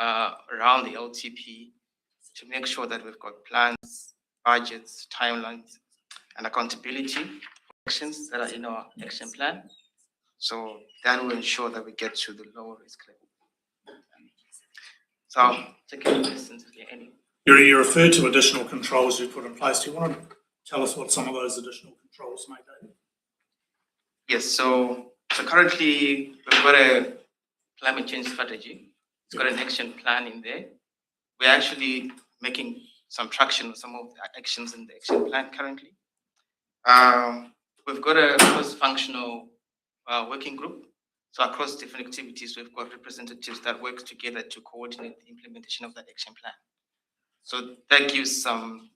around the LTP to make sure that we've got plans, budgets, timelines, and accountability for actions that are in our action plan. So that will ensure that we get to the lower risk level. So, take any questions if there are any. You referred to additional controls you put in place. Do you want to tell us what some of those additional controls may be? Yes, so currently we've got a climate change strategy. It's got an action plan in there. We're actually making some traction on some of the actions in the action plan currently. We've got a cross-functional working group. So across different activities, we've got representatives that work together to coordinate the implementation of that action plan. So that gives some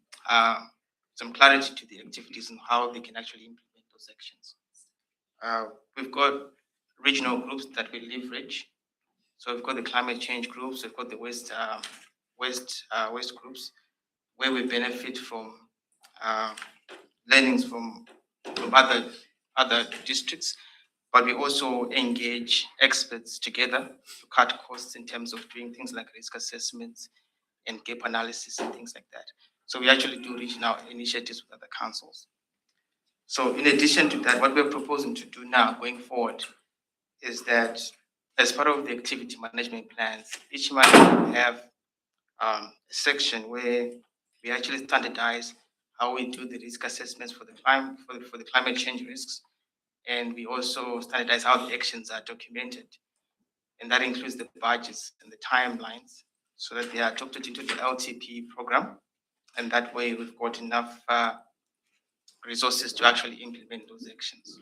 clarity to the activities and how they can actually implement those actions. We've got regional groups that we leverage. So we've got the climate change groups, we've got the waste groups, where we benefit from learnings from other districts, but we also engage experts together to cut costs in terms of doing things like risk assessments and gap analysis and things like that. So we actually do regional initiatives with other councils. So in addition to that, what we're proposing to do now going forward is that as part of the activity management plans, each month we have a section where we actually standardize how we do the risk assessments for the climate change risks, and we also standardize how the actions are documented, and that includes the budgets and the timelines, so that they are adopted into the LTP program, and that way we've got enough resources to actually implement those actions.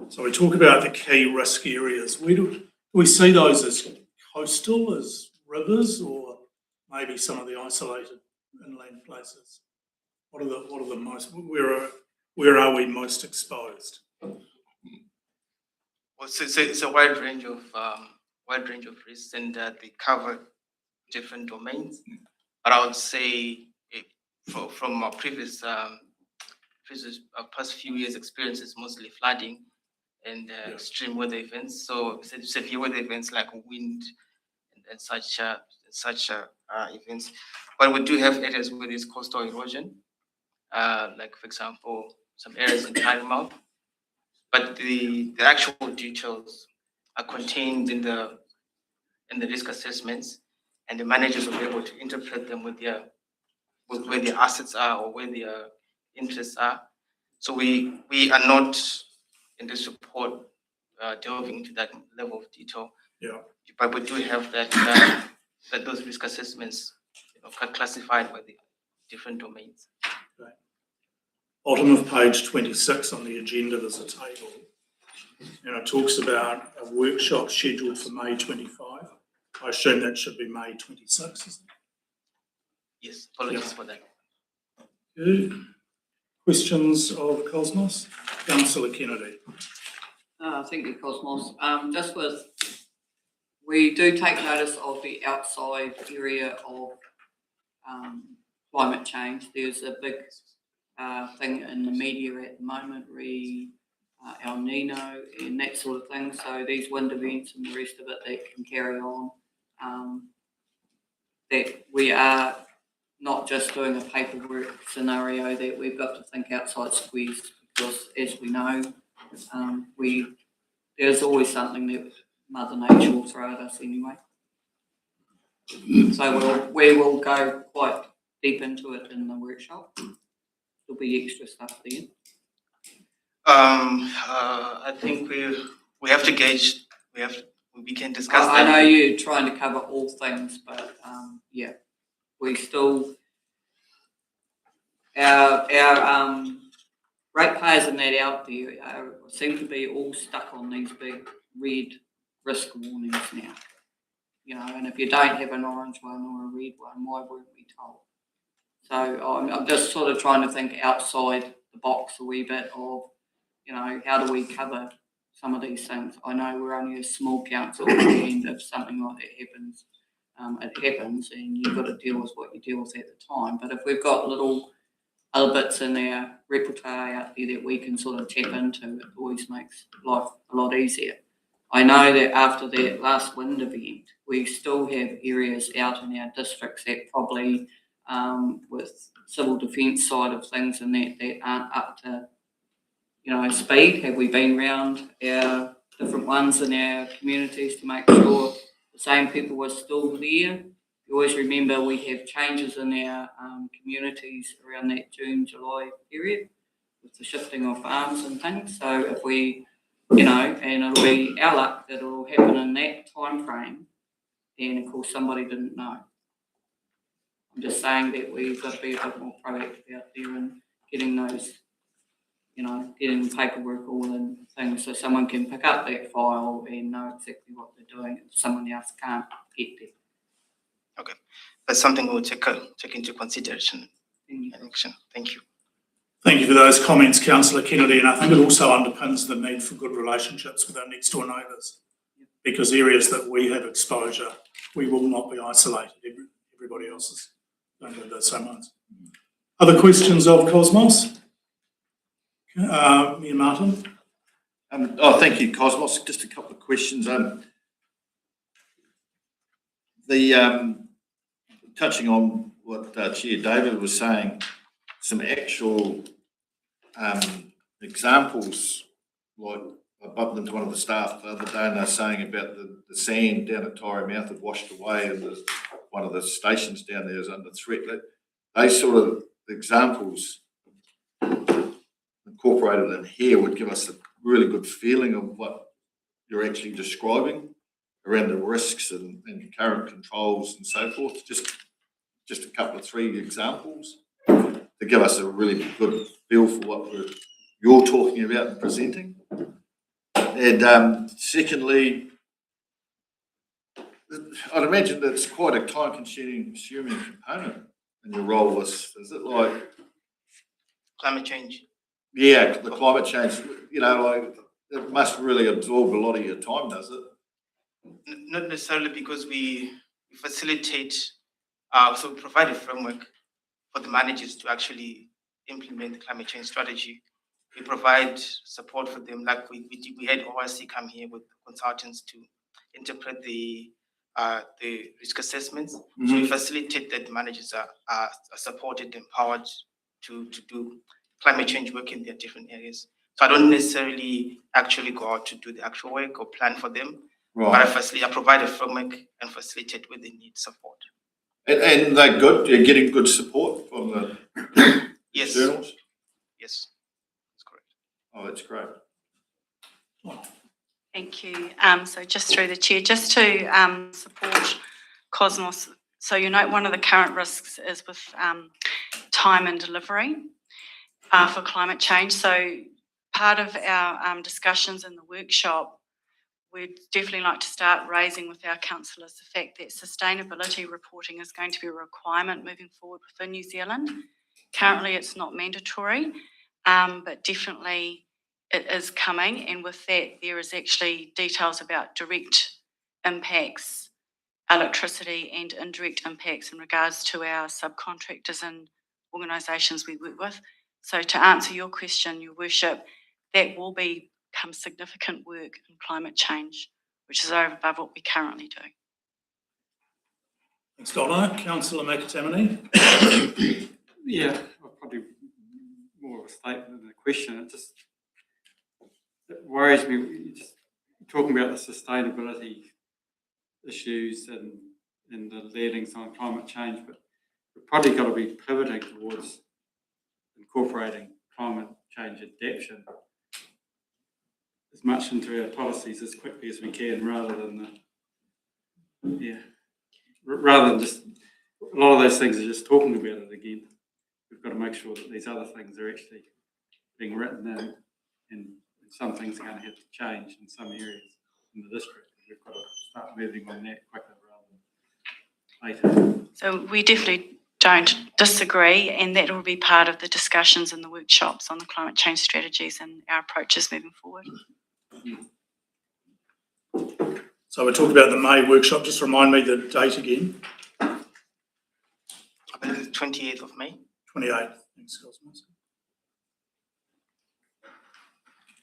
So we talk about the key risk areas. Do we see those as coastal, as rivers, or maybe some of the isolated inland places? What are the most? Where are we most exposed? Well, it's a wide range of risks, and they cover different domains. But I would say, from our past few years' experiences, mostly flooding and extreme weather events. So severe weather events like wind and such events. But we do have areas where there's coastal erosion, like for example, some areas in Claremont. But the actual details are contained in the risk assessments, and the managers will be able to interpret them with where their assets are or where their interests are. So we are not in this report delving into that level of detail. Yeah. But we do have that those risk assessments classified by the different domains. Right. Bottom of page 26 on the agenda, there's a table, and it talks about a workshop scheduled for May 25. I assume that should be May 26, isn't it? Yes, apologies for that. Good. Questions of Cosmos? Councillor Kennedy. Thank you, Cosmos. We do take notice of the outside area of climate change. There's a big thing in the media at the moment, El Nino and that sort of thing. So these wind events and the rest of it that can carry on. That we are not just doing a paperwork scenario, that we've got to think outside squares, because as we know, there's always something that Mother Nature will throw at us anyway. So we will go quite deep into it in the workshop. There'll be extra stuff there. I think we have to gauge. We can discuss. I know you're trying to cover all things, but yeah, we still our ratepayers in that out there seem to be all stuck on these big red risk warnings now. And if you don't have an orange one or a red one, why weren't we told? So I'm just sort of trying to think outside the box a wee bit of, how do we cover some of these things? I know we're only a small council, and if something like that happens, it happens, and you've got to deal with what you deal with at the time. But if we've got little other bits in our repertoire out there that we can sort of tap into, it always makes life a lot easier. I know that after that last wind event, we still have areas out in our districts that probably, with civil defence side of things and that aren't up to, speed. Have we been round our different ones in our communities to make sure the same people are still there? You always remember we have changes in our communities around that June, July period with the shifting of farms and things. So if we, and it'll be our luck that it'll happen in that time frame, and of course somebody didn't know. I'm just saying that we've got to be a bit more proactive out there and getting those, getting the paperwork all in things so someone can pick up that file and know exactly what they're doing if someone else can't get there. Okay, that's something we'll take into consideration in action. Thank you. Thank you for those comments, Councillor Kennedy, and I think it also underpins the need for good relationships with our next door neighbours, because areas that we have exposure, we will not be isolated. Everybody else is going to have those same ones. Other questions of Cosmos? Mayor Martin? Thank you, Cosmos. Just a couple of questions. Touching on what Chair David was saying, some actual examples, like I bumped into one of the staff the other day and they're saying about the sand down at Torrey Mouth had washed away and one of the stations down there is under threat. Those sort of examples incorporated in here would give us a really good feeling of what you're actually describing around the risks and current controls and so forth. Just a couple of 3 examples to give us a really good feel for what you're talking about and presenting. And secondly, I'd imagine that it's quite a time-consuming component in your role. Is it like Climate change? Yeah, the climate change. It must really absorb a lot of your time, does it? Not necessarily, because we facilitate. So we provide a framework for the managers to actually implement the climate change strategy. We provide support for them, like we had ORC come here with consultants to interpret the risk assessments. Mm-hmm. So we facilitate that managers are supported, empowered to do climate change work in their different areas. So I don't necessarily actually go out to do the actual work or plan for them, right. but I provide a framework and facilitate where they need support. And they're good? You're getting good support from the Yes. externals? Yes, that's correct. Oh, that's great. Thank you. So just through the chair, just to support Cosmos. So one of the current risks is with time and delivery for climate change. So part of our discussions in the workshop, we'd definitely like to start raising with our councillors the fact that sustainability reporting is going to be a requirement moving forward within New Zealand. Currently, it's not mandatory, but definitely it is coming. And with that, there is actually details about direct impacts, electricity, and indirect impacts in regards to our subcontractors and organisations we work with. So to answer your question, Your Worship, that will become significant work in climate change, which is over and above what we currently do. Thanks, Donna. Councillor McTamaney? Yeah, probably more of a statement than a question. It worries me. Just talking about the sustainability issues and the leadings on climate change, but we've probably got to be pivoting towards incorporating climate change adaptation as much into our policies as quickly as we can, rather than just a lot of those things are just talking about it again. We've got to make sure that these other things are actually being written in, and some things are going to have to change in some areas in the district. We've got to start moving on that quicker rather than later. So we definitely don't disagree, and that will be part of the discussions in the workshops on the climate change strategies and our approaches moving forward. So we're talking about the May workshop. Just remind me the date again. I believe the 28th of May. 28th. Thanks, Cosmos.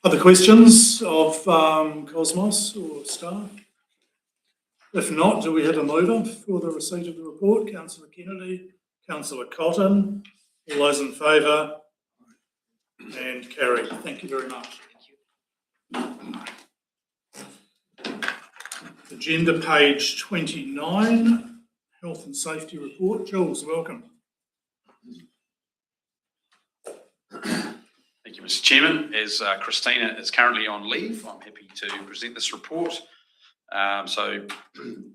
Other questions of Cosmos or staff? If not, do we have a mover for the receipt of the report? Councillor Kennedy, Councillor Cotton, all those in favour? And carried. Thank you very much. Agenda page 29, Health and Safety Report. Jules, welcome. Thank you, Mr. Chairman. As Christina is currently on leave, I'm happy to present this report. So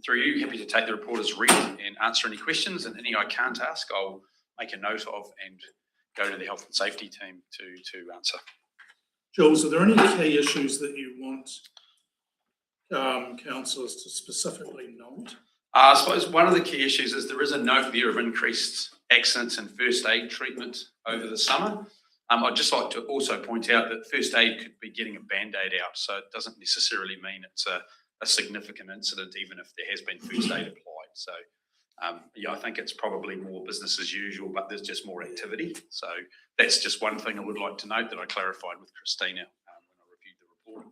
through you, happy to take the report as read and answer any questions, and any I can't ask, I'll make a note of and go to the health and safety team to answer. Jules, are there any key issues that you want councillors to specifically note? I suppose one of the key issues is there is a note there of increased accidents and first aid treatment over the summer. I'd just like to also point out that first aid could be getting a Band-Aid out, so it doesn't necessarily mean it's a significant incident, even if there has been first aid applied. So, yeah, I think it's probably more business as usual, but there's just more activity. So that's just one thing I would like to note that I clarified with Christina when I reviewed the report.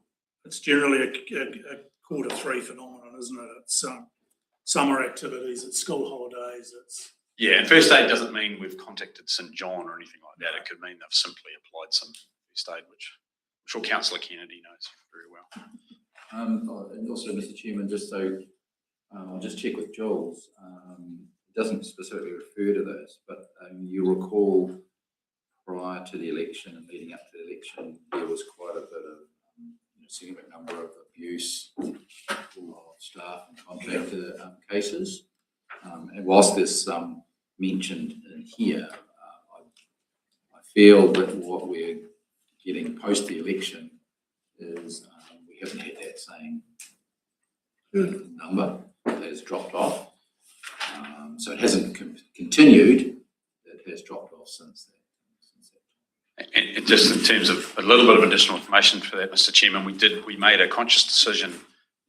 It's generally a Q3 phenomenon, isn't it? It's summer activities, it's school holidays, it's... Yeah, and first aid doesn't mean we've contacted St John or anything like that. It could mean they've simply applied some first aid, which I'm sure Councillor Kennedy knows very well. And also, Mr. Chairman, just so I'll just check with Jules. It doesn't specifically refer to this, but you recall prior to the election and leading up to the election, there was quite a bit of significant number of abuse of staff and contractor cases. And whilst there's some mentioned in here, I feel that what we're getting post the election is we haven't had that same number that has dropped off. So it hasn't continued, it has dropped off since that. And just in terms of a little bit of additional information for that, Mr. Chairman, we made a conscious decision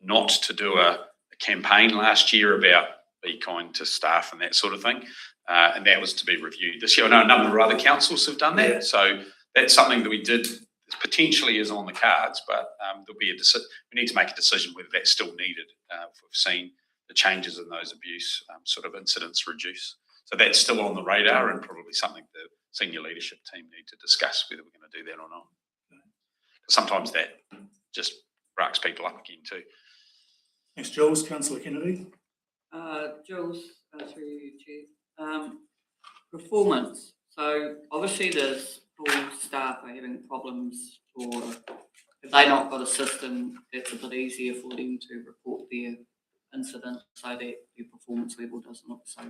not to do a campaign last year about be kind to staff and that sort of thing. And that was to be reviewed this year. I know a number of other councils have done that. Yeah. So that's something that we did, potentially is on the cards, but there'll be we need to make a decision whether that's still needed. We've seen the changes in those abuse sort of incidents reduce. So that's still on the radar and probably something the senior leadership team need to discuss whether we're going to do that or not. Sometimes that just racks people up again too. Thanks, Jules. Councillor Kennedy. Jules, through you, Chair. Performance. So obviously there's all staff are having problems, or if they not got a system, it's a bit easier for them to report their incident so that their performance level doesn't look so.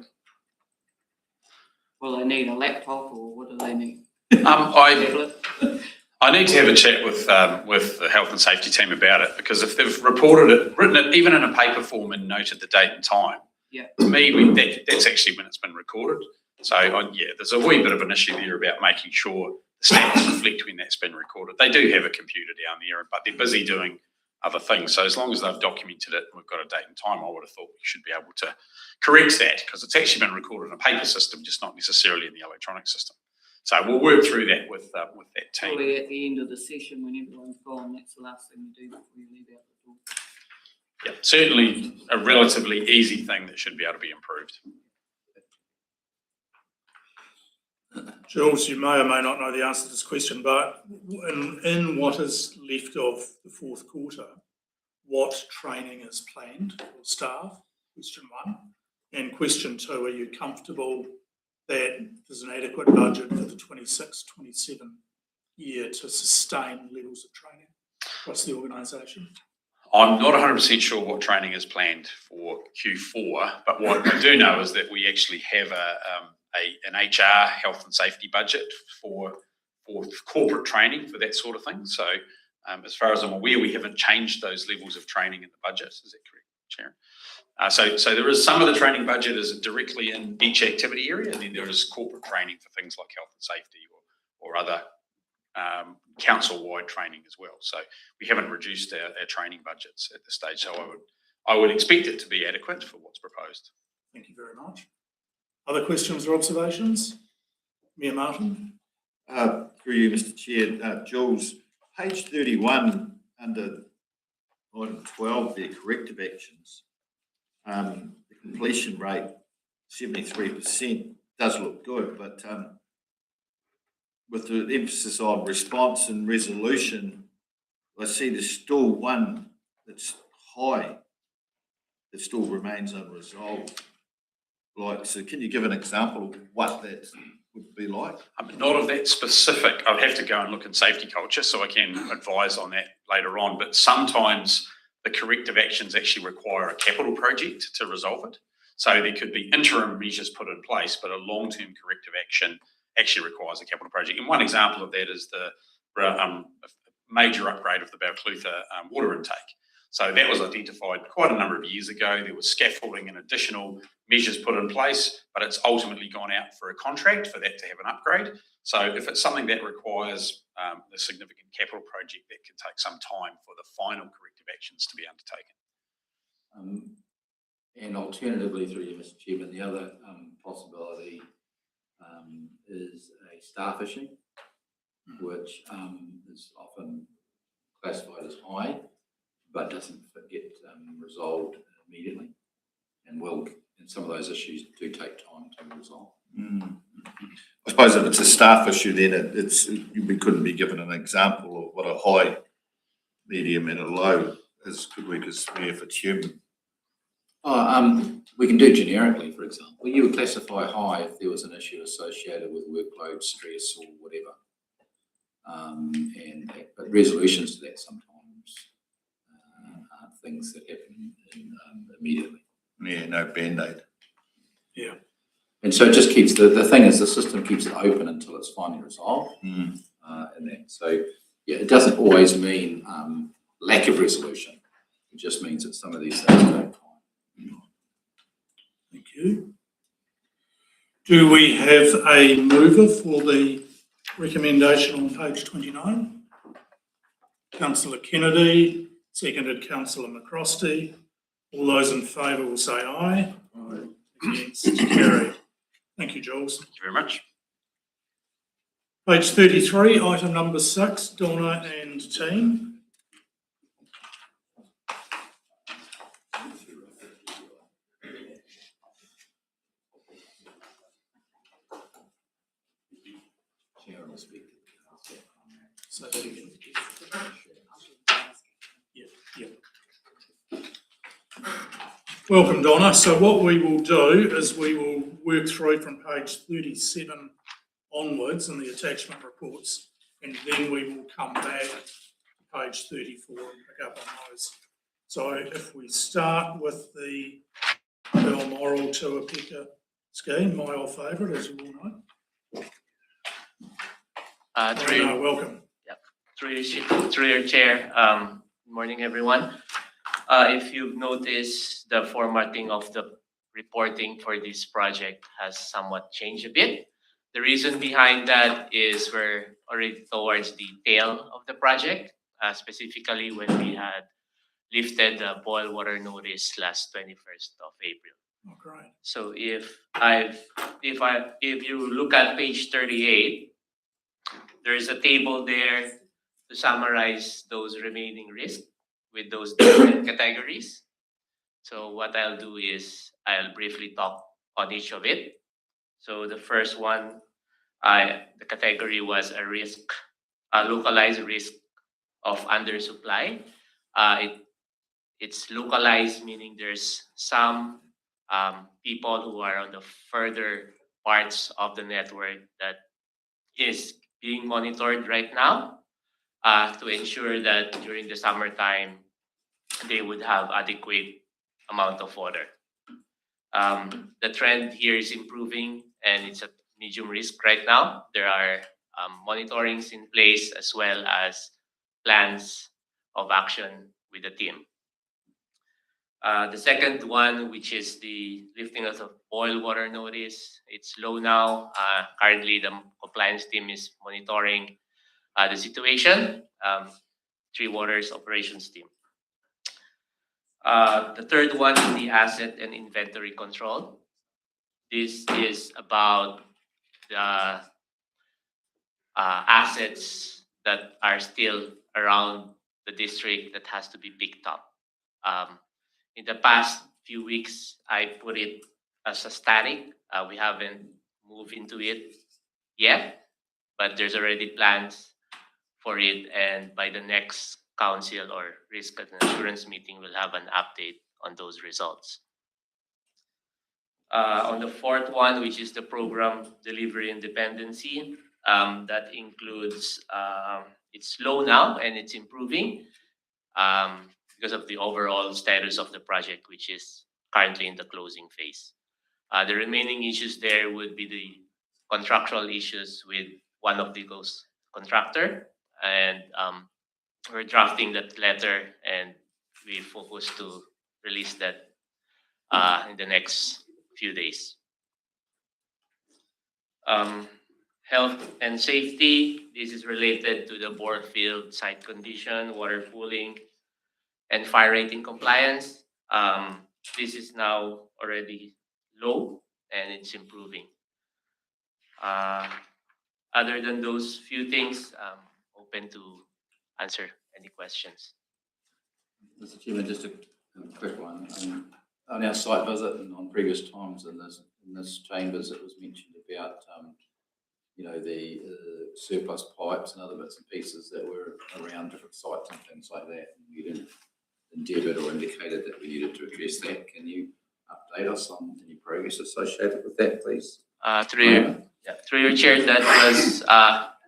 Will they need a laptop, or what do they need? I need to have a chat with the health and safety team about it, because if they've reported it, written it even in a paper form and noted the date and time, yeah, to me that's actually when it's been recorded. So yeah, there's a wee bit of an issue there about making sure the stats reflect when that's been recorded. They do have a computer down there, but they're busy doing other things. So as long as they've documented it and we've got a date and time, I would have thought we should be able to correct that, because it's actually been recorded in a paper system, just not necessarily in the electronic system. So we'll work through that with that team. probably at the end of the session when everyone's gone, that's the last thing you do before you leave out the door. Yeah, certainly a relatively easy thing that should be able to be improved. Jules, you may or may not know the answer to this question, but in what is left of the fourth quarter, what training is planned for staff? Question one. And question two, are you comfortable that there's an adequate budget for the 26-27 year to sustain levels of training across the organisation? I'm not 100% sure what training is planned for Q4, but what I do know is that we actually have an HR health and safety budget for corporate training for that sort of thing. So as far as I'm aware, we haven't changed those levels of training in the budget. Is that correct, Sharon? So there is some of the training budget is directly in each activity area, and then there is corporate training for things like health and safety or other council-wide training as well. So we haven't reduced our training budgets at this stage. So I would expect it to be adequate for what's proposed. Thank you very much. Other questions or observations? Mayor Martin. Through you, Mr. Chair, Jules, Page 31, under item 12, there, corrective actions. The completion rate, 73%, does look good, but with the emphasis on response and resolution, I see there's still one that's high that still remains unresolved. Like, so can you give an example of what that would be like? Not of that specific. I'd have to go and look in safety culture, so I can advise on that later on. But sometimes the corrective actions actually require a capital project to resolve it. So there could be interim measures put in place, but a long-term corrective action actually requires a capital project. And one example of that is the major upgrade of the Balclutha water intake. So that was identified quite a number of years ago. There was scaffolding and additional measures put in place, but it's ultimately gone out for a contract for that to have an upgrade. So if it's something that requires a significant capital project, that can take some time for the final corrective actions to be undertaken. And alternatively, through you, Mr. Chairman, the other possibility is a staff issue, which is often classified as high, but doesn't get resolved immediately, and some of those issues do take time to resolve. I suppose if it's a staff issue, then we couldn't be given an example of what a high, medium, and a low is, could we? Because if it's human. We can do generically, for example. You would classify high if there was an issue associated with workload, stress, or whatever. But resolutions to that sometimes are things that happen immediately. Yeah, no Band-Aid. Yeah. And so it just keeps, the thing is the system keeps it open until it's finally resolved. And that. So yeah, it doesn't always mean lack of resolution. It just means that some of these things take time. Thank you. Do we have a mover for the recommendation on page 29? Councillor Kennedy, seconded Councillor McCrosty. All those in favour will say aye. Aye. Against, carried. Thank you, Jules. Thank you very much. Page 33, item number 6, Donna and team. Sharon will speak. So that again. Yeah. Welcome, Donna. So what we will do is we will work through from page 37 onwards in the attachment reports, and then we will come back to page 34 and pick up on those. So if we start with the Balmoral Tuapeka scheme, my old favourite, as you all know. Welcome. Through your chair. Good morning, everyone. If you've noticed, the formatting of the reporting for this project has somewhat changed a bit. The reason behind that is we're already towards the tail of the project, specifically when we had lifted the boil water notice last 21st of April. Oh, great. So if you look at page 38, there's a table there to summarize those remaining risks with those different categories. So what I'll do is I'll briefly talk on each of it. So the first one, the category was a localized risk of undersupply. It's localized, meaning there's some people who are on the further parts of the network that is being monitored right now to ensure that during the summertime they would have adequate amount of water. The trend here is improving, and it's a medium risk right now. There are monitorings in place as well as plans of action with the team. The second one, which is the lifting of the boil water notice, it's low now. Currently, the compliance team is monitoring the situation. Three Waters operations team. The third one is the asset and inventory control. This is about the assets that are still around the district that has to be picked up. In the past few weeks, I put it as a static. We haven't moved into it yet, but there's already plans for it, and by the next council or risk and assurance meeting, we'll have an update on those results. On the fourth one, which is the program delivery and dependency, that includes, it's low now and it's improving because of the overall status of the project, which is currently in the closing phase. The remaining issues there would be the contractual issues with one of the ghost contractor, and we're drafting that letter and we focus to release that in the next few days. Health and safety, this is related to the bore field site condition, water pooling, and fire rating compliance. This is now already low and it's improving. Other than those few things, I'm open to answer any questions. Mr. Chairman, just a quick one. On our site visit and on previous times in this chambers, it was mentioned about the surplus pipes and other bits and pieces that were around different sites and things like that. And you didn't endeavoured or indicated that we needed to address that. Can you update us on any progress associated with that, please? Through your chair, that was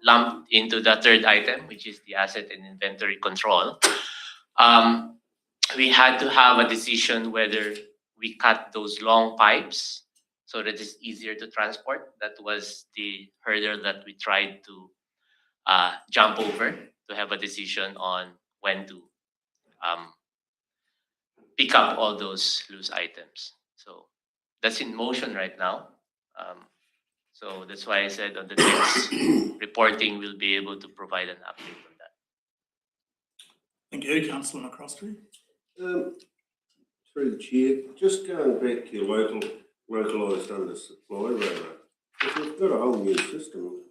lumped into the third item, which is the asset and inventory control. We had to have a decision whether we cut those long pipes so that it's easier to transport. That was the hurdle that we tried to jump over to have a decision on when to pick up all those loose items. So that's in motion right now. So that's why I said on the next reporting, we'll be able to provide an update on that. Thank you, Councillor McCrostrey. Through the chair, just going back to your localised under supply radar, if we've got a whole new system,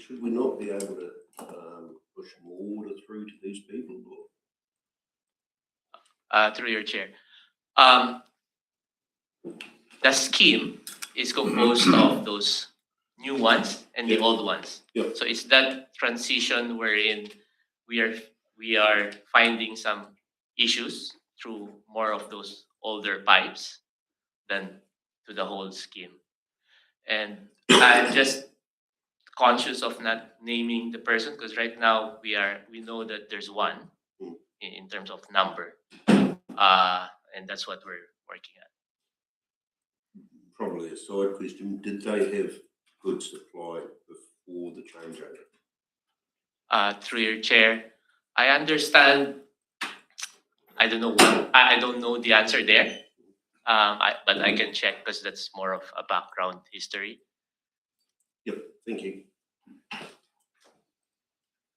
should we not be able to push more water through to these people? Through your chair. The scheme is composed of those new ones and the old ones. Yep. So it's that transition wherein we are finding some issues through more of those older pipes than to the whole scheme. And I'm just conscious of not naming the person because right now we know that there's one in terms of number. And that's what we're working at. Probably a side question. Did they have good supply before the changeover? Through your chair, I understand. I don't know. I don't know the answer there. But I can check because that's more of a background history. Yep. Thank you.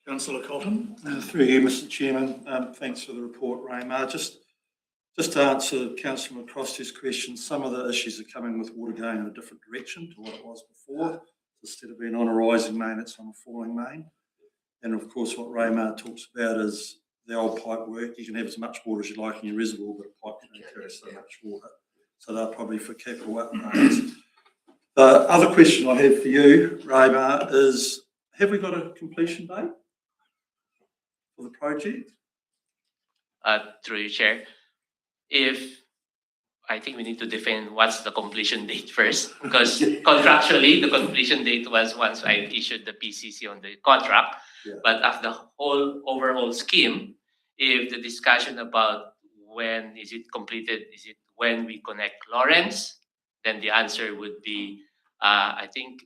Councillor Cotton. Through you, Mr. Chairman. Thanks for the report, Raymar. Just to answer Councillor McCrostrey's question, some of the issues are coming with water going in a different direction to what it was before. Instead of being on a rising main, it's on a falling main. And of course, what Raymar talks about is the old pipe work. You can have as much water as you like in your reservoir, but a pipe can only carry so much water. So they're probably for capital upgrades. The other question I have for you, Raymar, is have we got a completion date for the project? Through your chair, I think we need to define what's the completion date first, because contractually the completion date was once I issued the PCC on the contract. Yeah. But of the whole overall scheme, if the discussion about when is it completed, is it when we connect Lawrence, then the answer would be, I think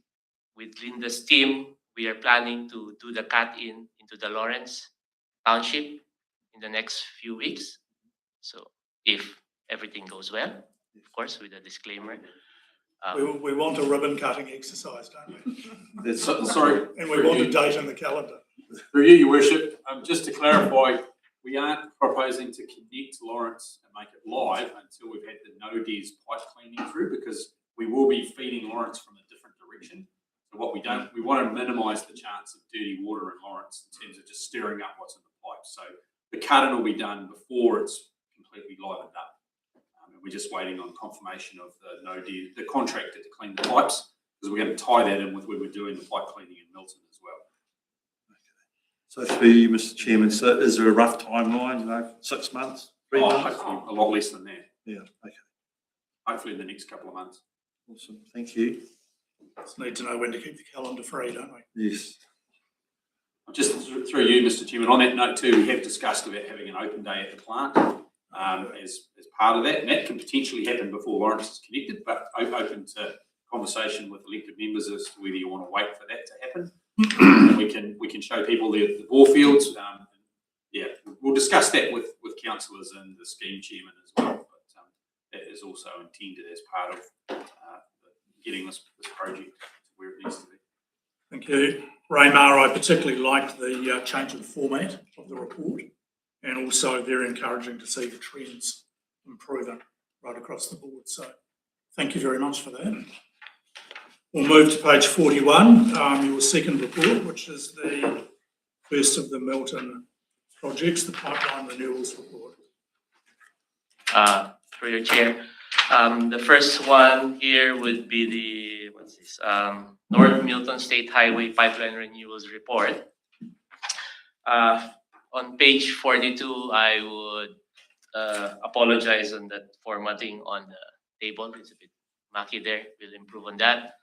with Linda's team, we are planning to do the cut-in into the Lawrence Township in the next few weeks. So if everything goes well, of course, with a disclaimer. We want a ribbon cutting exercise, don't we? Sorry. And we want a date in the calendar. Through you, Your Worship, just to clarify, we aren't proposing to connect Lawrence and make it live until we've had the no-des pipe cleaning through, because we will be feeding Lawrence from a different direction. So what we want to minimise the chance of dirty water in Lawrence in terms of just stirring up what's in the pipes. So the cutting will be done before it's completely livened up. And we're just waiting on confirmation of the contractor to clean the pipes, because we're going to tie that in with where we're doing the pipe cleaning in Milton as well. So through you, Mr. Chairman, so is there a rough timeline, 6 months, 3 months? Hopefully a lot less than that. Yeah, okay, Hopefully in the next couple of months. awesome, thank you. Just need to know when to keep the calendar free, don't we? Yes. Just through you, Mr. Chairman, on that note too, we have discussed about having an open day at the plant as part of that, and that can potentially happen before Lawrence is connected, but open to conversation with elected members as to whether you want to wait for that to happen. We can show people the bore fields. We'll discuss that with councillors and the scheme chairman as well. But that is also intended as part of getting this project to where it needs to be. Thank you. Raymar, I particularly liked the change in format of the report, and also very encouraging to see the trends improving right across the board. So thank you very much for that. We'll move to page 41, your second report, which is the first of the Milton projects, the pipeline renewals report. Through your chair. The first one here would be North Milton State Highway Pipeline Renewals Report. On page 42, I would apologize on that formatting on the table. It's a bit mucky there. We'll improve on that.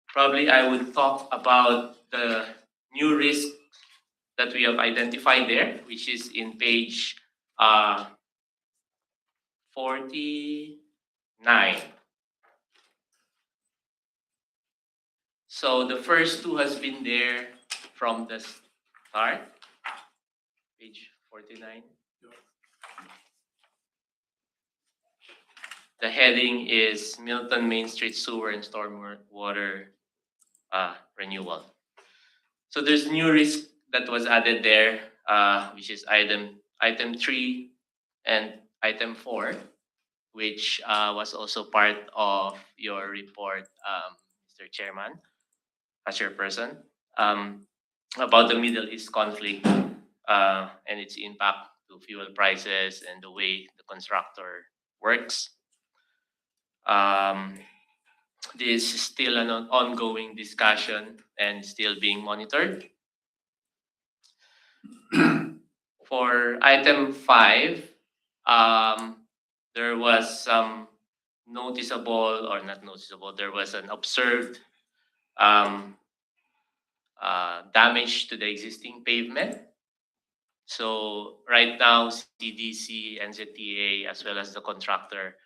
Probably I would talk about the new risk that we have identified there, which is in page 49. So the first two has been there from the start, page 49. The heading is Milton Main Street Sewer and Stormwater Renewal. So there's new risk that was added there, which is item 3 and item 4, which was also part of your report, Mr. Chairman, as chairperson, about the Middle East conflict and its impact to fuel prices and the way the constructor works. This is still an ongoing discussion and still being monitored. For item 5, there was some noticeable, or not noticeable, there was an observed damage to the existing pavement. So right now, CDC, NZTA, as well as the contractor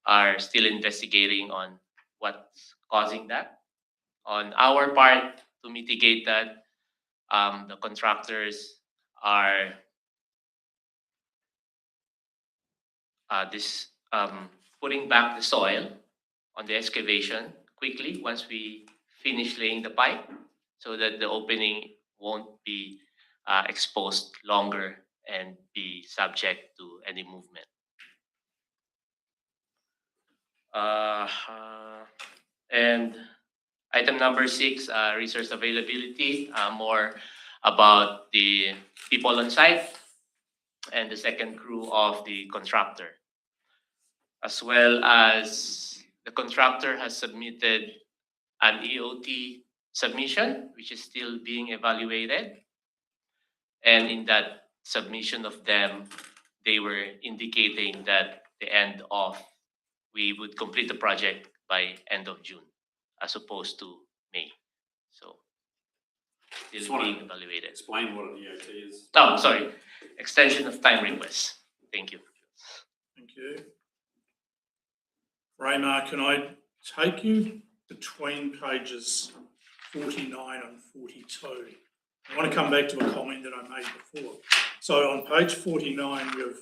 are still investigating on what's causing that. On our part, to mitigate that, the contractors are putting back the soil on the excavation quickly once we finish laying the pipe, so that the opening won't be exposed longer and be subject to any movement. And item number 6, resource availability, more about the people on site and the second crew of the contractor, as well as the contractor has submitted an EOT submission, which is still being evaluated. And in that submission of them, they were indicating that we would complete the project by end of June, as opposed to May. So still being evaluated. Explain what an EOT is. Oh, sorry. Extension of time request. Thank you. Thank you. Raymar, can I take you between pages 49 and 42? I want to come back to a comment that I made before. So on page 49, you've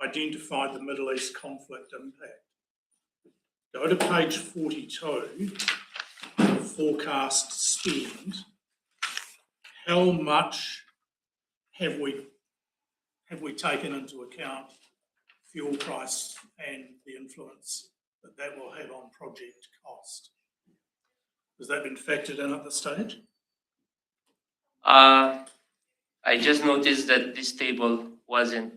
identified the Middle East conflict impact. Go to page 42, forecast spend. How much have we taken into account fuel price and the influence that will have on project cost? Has that been factored in at this stage? I just noticed that this table wasn't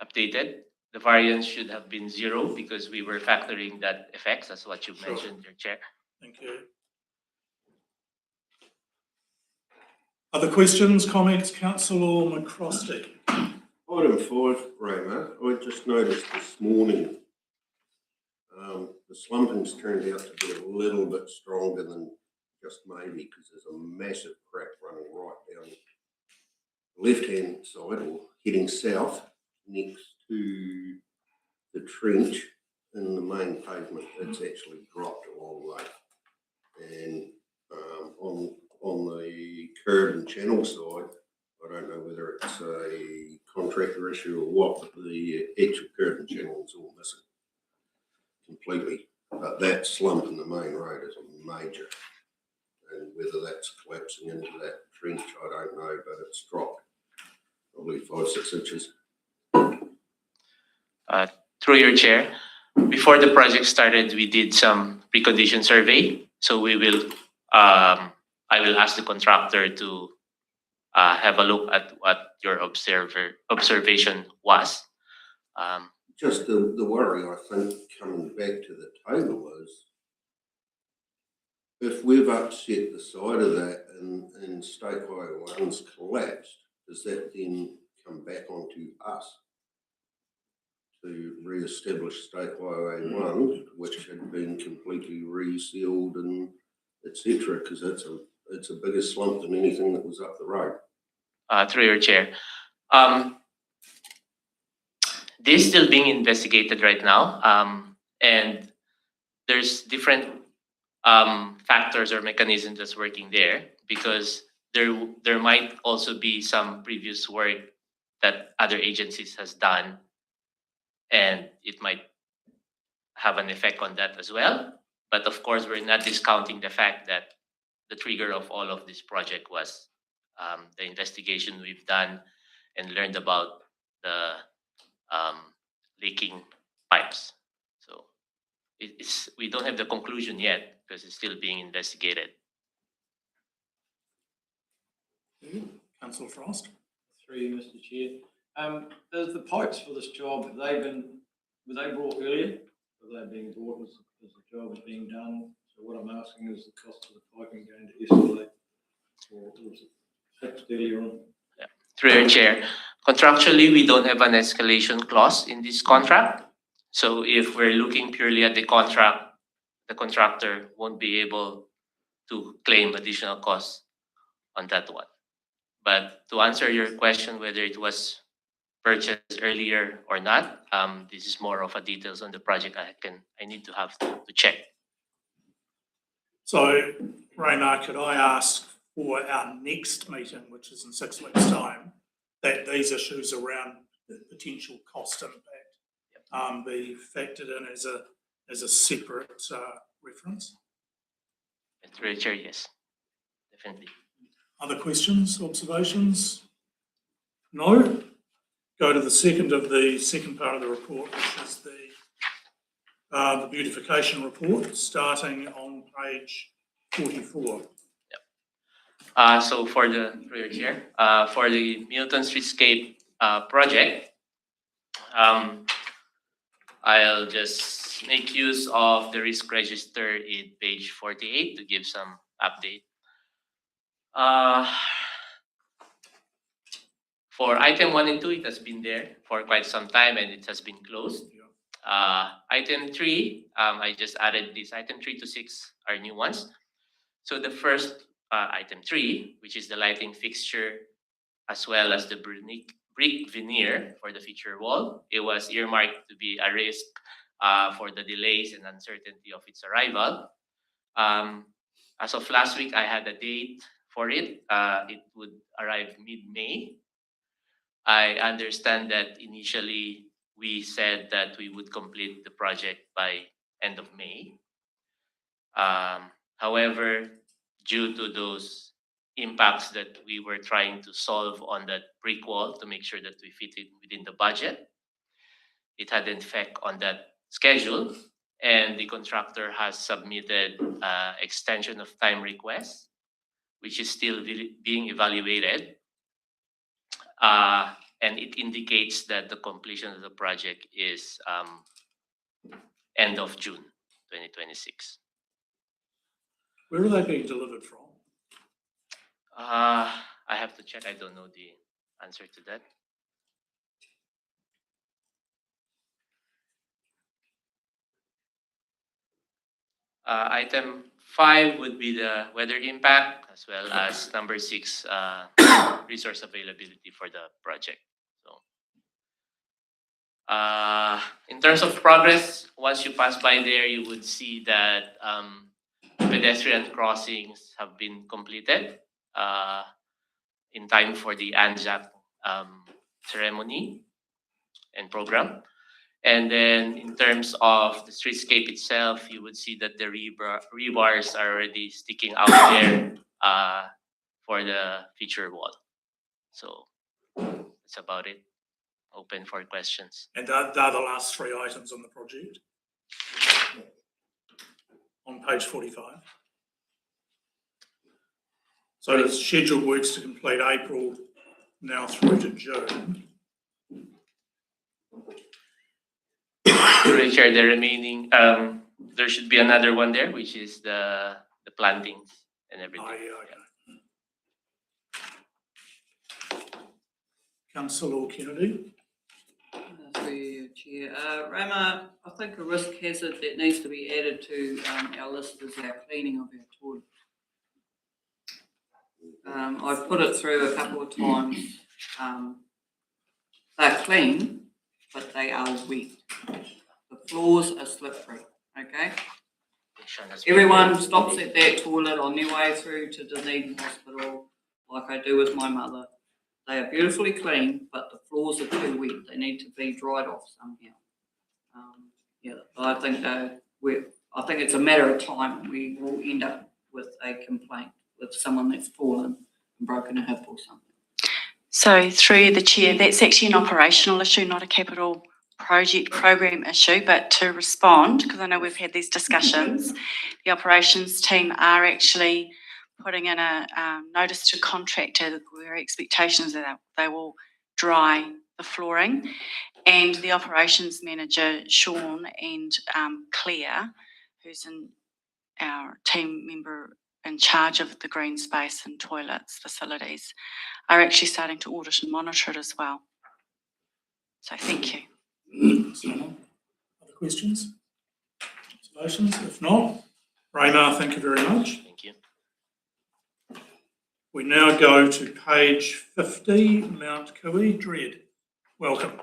updated. The variance should have been 0 because we were factoring that effects, as what you Sure. mentioned, your chair. Thank you. Other questions, comments, Councillor McCrosty? Item 5, Raymer, I just noticed this morning, the slumping's turned out to be a little bit stronger than just maybe, because there's a massive crack running right down the left-hand side or heading south next to the trench in the main pavement. It's actually dropped a long way. And on the curb and channel side, I don't know whether it's a contractor issue or what, but the actual curb and channel is all missing completely. But that slump in the main road is major. And whether that's collapsing into that trench, I don't know, but it's dropped probably 5-6 inches. Through your chair, before the project started, we did some precondition survey. So we will, I will ask the contractor to have a look at what your observation was. Just the worry, I think, coming back to the table is if we've upset the side of that and State Highway 1's collapsed, does that then come back onto us to re-establish State Highway 1, which had been completely resealed and etc. Because it's a bigger slump than anything that was up the road. Through your chair. This is still being investigated right now, and there's different factors or mechanisms that's working there, because there might also be some previous work that other agencies has done, and it might have an effect on that as well. But of course, we're not discounting the fact that the trigger of all of this project was the investigation we've done and learned about the leaking pipes. So we don't have the conclusion yet because it's still being investigated. Councillor Frost? Through you, Mr. Chair. The pipes for this job, were they brought earlier? Were they being brought as the job is being done? So what I'm asking is the cost of the piping going to escalate, or was it fixed earlier on? Yeah. Through your chair, contractually, we don't have an escalation clause in this contract. So if we're looking purely at the contract, the contractor won't be able to claim additional costs on that one. But to answer your question, whether it was purchased earlier or not, this is more of a details on the project. I need to have to check. So, Raymar, could I ask for our next meeting, which is in 6 weeks' time, that these issues around the potential cost impact be factored in as a separate reference? Through your chair, yes, definitely. Other questions, observations? No? Go to the second part of the report, which is the beautification report, starting on page 44. So for through your chair, for the Milton Streetscape project, I'll just make use of the risk register in page 48 to give some update. For item 1 and 2, it has been there for quite some time and it has been closed. Item 3, I just added this. Item 3 to 6 are new ones. So the first item 3, which is the lighting fixture, as well as the brick veneer for the feature wall, it was earmarked to be a risk for the delays and uncertainty of its arrival. As of last week, I had a date for it. It would arrive mid-May. I understand that initially we said that we would complete the project by end of May. However, due to those impacts that we were trying to solve on that brick wall to make sure that we fit it within the budget, it had an effect on that schedule. and the contractor has submitted extension of time request, which is still being evaluated. And it indicates that the completion of the project is end of June 2026. Where are they being delivered from? I have to check. I don't know the answer to that. Item 5 would be the weather impact, as well as number 6, resource availability for the project. So, in terms of progress, once you pass by there, you would see that pedestrian crossings have been completed in time for the ANZAC ceremony and program. And then in terms of the streetscape itself, you would see that the rebars are already sticking out there for the feature wall. So that's about it. Open for questions. And they're the last 3 items on the project? On page 45. So the scheduled works to complete April now through to June. Richard, the remaining, there should be another one there, which is the plantings and everything. Oh, yeah, okay. Councillor Kennedy. Through you, Chair. Rama, I think a risk hazard that needs to be added to our list is our cleaning of our toilets. I've put it through a couple of times. They're clean, but they are wet. The floors are slippery, okay? Everyone stops at that toilet on their way through to Dunedin Hospital, like I do with my mother. They are beautifully clean, but the floors are too wet. They need to be dried off somehow. I think it's a matter of time we will end up with a complaint with someone that's fallen and broken a hip or something. So through the chair, that's actually an operational issue, not a capital project program issue, but to respond, because I know we've had these discussions, the operations team are actually putting in a notice to contractor where expectations are that they will dry the flooring, and the operations manager, Sean, and Claire, who's our team member in charge of the green space and toilets facilities, are actually starting to audit and monitor it as well. So thank you. Other questions? Observations? If not, Raymar, thank you very much. Thank you. We now go to page 50, Mount Kui, Dread. Welcome.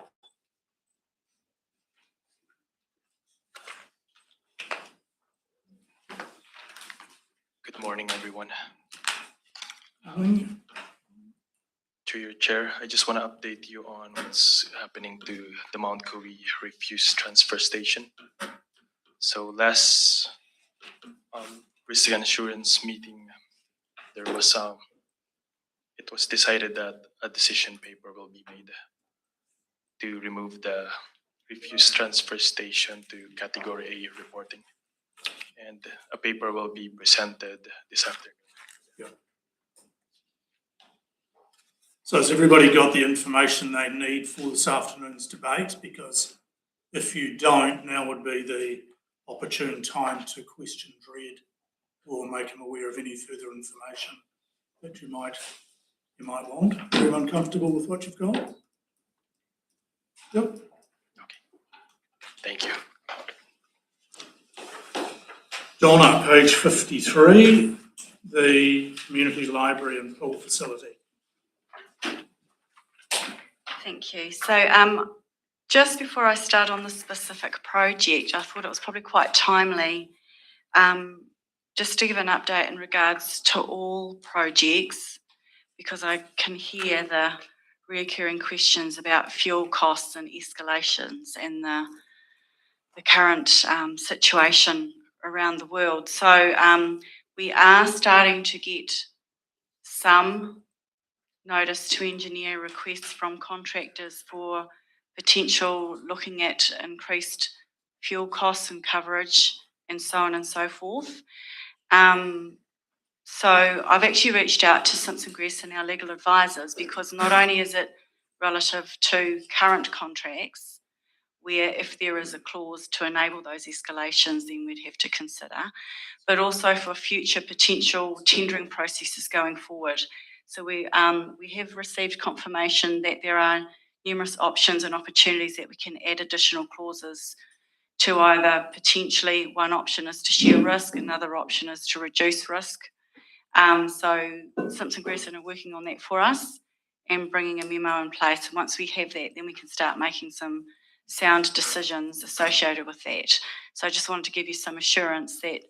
Good morning, everyone. Alan? To your chair, I just want to update you on what's happening to the Mount Kui refuse transfer station. So last risk and assurance meeting, there was it was decided that a decision paper will be made to remove the refuse transfer station to category A reporting, and a paper will be presented this afternoon. So has everybody got the information they need for this afternoon's debate? Because if you don't, now would be the opportune time to question Dread or make him aware of any further information that you might want. Everyone comfortable with what you've got? Yep. Okay. Thank you. Donna, page 53, the community library and pool facility. Thank you. So just before I start on the specific project, I thought it was probably quite timely just to give an update in regards to all projects, because I can hear the reoccurring questions about fuel costs and escalations and the current situation around the world. So we are starting to get some notice to engineer requests from contractors for potential looking at increased fuel costs and coverage, and so on and so forth. So I've actually reached out to Simpson Gresson, our legal advisors, because not only is it relative to current contracts, where if there is a clause to enable those escalations, then we'd have to consider, but also for future potential tendering processes going forward. So we have received confirmation that there are numerous options and opportunities that we can add additional clauses to. Either potentially one option is to share risk, another option is to reduce risk. So Simpson Gresson are working on that for us and bringing a memo in place. And once we have that, then we can start making some sound decisions associated with that. So I just wanted to give you some assurance that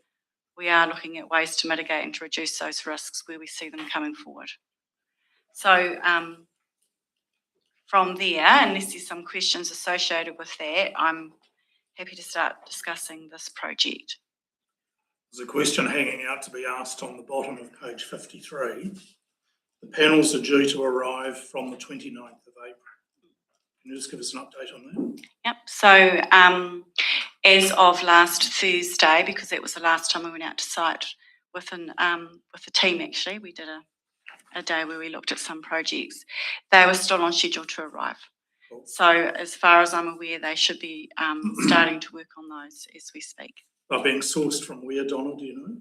we are looking at ways to mitigate and to reduce those risks where we see them coming forward. So from there, unless there's some questions associated with that, I'm happy to start discussing this project. There's a question hanging out to be asked on the bottom of page 53. The panels are due to arrive from the 29th of April. Can you just give us an update on that? Yep. So as of last Thursday, because that was the last time we went out to site with the team, actually, we did a day where we looked at some projects. They were still on schedule to arrive. Cool. So as far as I'm aware, they should be starting to work on those as we speak. They're being sourced from where, Donna, do you know?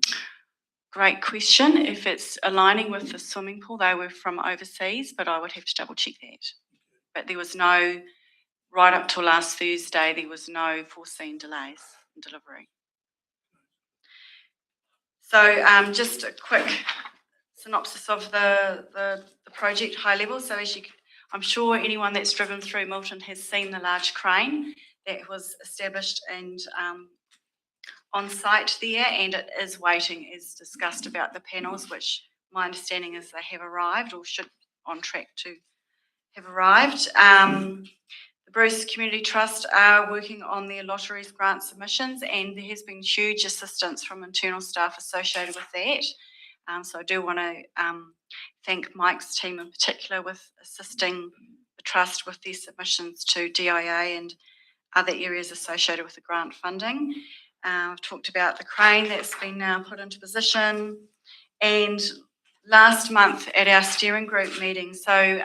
Great question. If it's aligning with the swimming pool, they were from overseas, but I would have to double check that. But there was no, right up till last Thursday, there was no foreseen delays in delivery. So just a quick synopsis of the project high level. So as I'm sure anyone that's driven through Milton has seen the large crane that was established and on site there, and it is waiting as discussed about the panels, which my understanding is they have arrived or should on track to have arrived. The Bruce Community Trust are working on their lotteries grant submissions, and there has been huge assistance from internal staff associated with that. So I do want to thank Mike's team in particular with assisting the Trust with their submissions to DIA and other areas associated with the grant funding. I've talked about the crane that's been now put into position. And last month at our steering group meeting, so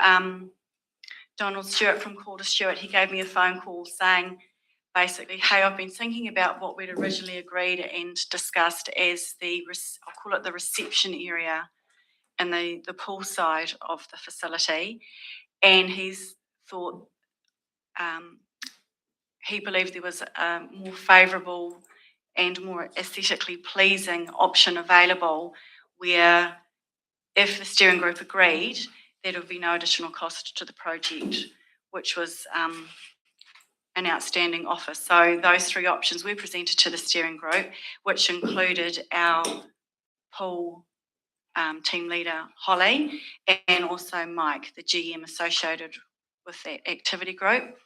Donald Stewart from Calder Stewart, he gave me a phone call saying basically, hey, I've been thinking about what we'd originally agreed and discussed as I'll call it the reception area and the pool side of the facility. And he's thought, he believed there was a more favourable and more aesthetically pleasing option available where if the steering group agreed, there would be no additional cost to the project, which was an outstanding offer. So those three options were presented to the steering group, which included our pool team leader, Holly, and also Mike, the GM associated with that activity group.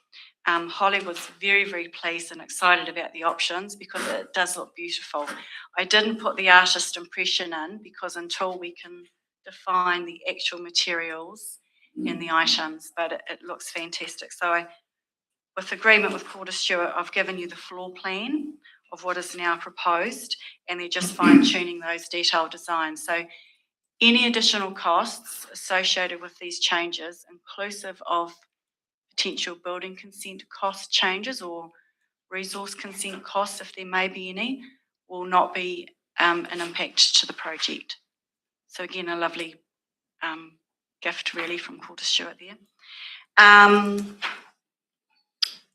Holly was very, very pleased and excited about the options because it does look beautiful. I didn't put the artist impression in because until we can define the actual materials and the items, but it looks fantastic. So with agreement with Calder Stewart, I've given you the floor plan of what is now proposed, and they're just fine-tuning those detailed designs. So any additional costs associated with these changes, inclusive of potential building consent cost changes or resource consent costs, if there may be any, will not be an impact to the project. So again, a lovely gift really from Calder Stewart there.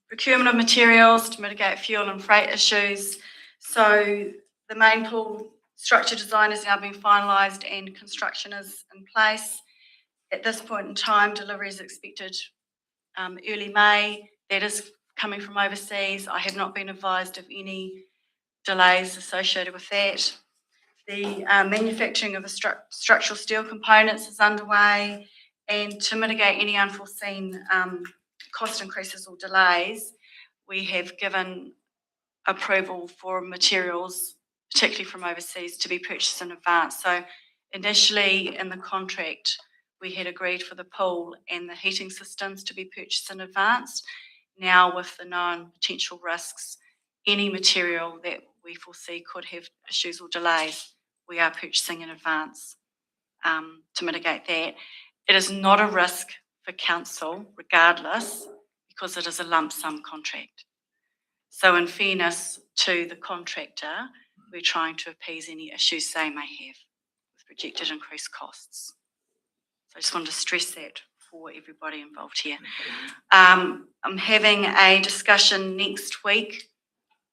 Procurement of materials to mitigate fuel and freight issues. So the main pool structure design has now been finalised and construction is in place. At this point in time, delivery is expected early May. That is coming from overseas. I have not been advised of any delays associated with that. The manufacturing of the structural steel components is underway, and to mitigate any unforeseen cost increases or delays, we have given approval for materials, particularly from overseas, to be purchased in advance. So initially in the contract, we had agreed for the pool and the heating systems to be purchased in advance. Now with the known potential risks any material that we foresee could have issues or delays, we are purchasing in advance to mitigate that. It is not a risk for council, regardless, because it is a lump sum contract. So in fairness to the contractor, we're trying to appease any issues they may have with projected increased costs. So I just wanted to stress that for everybody involved here. I'm having a discussion next week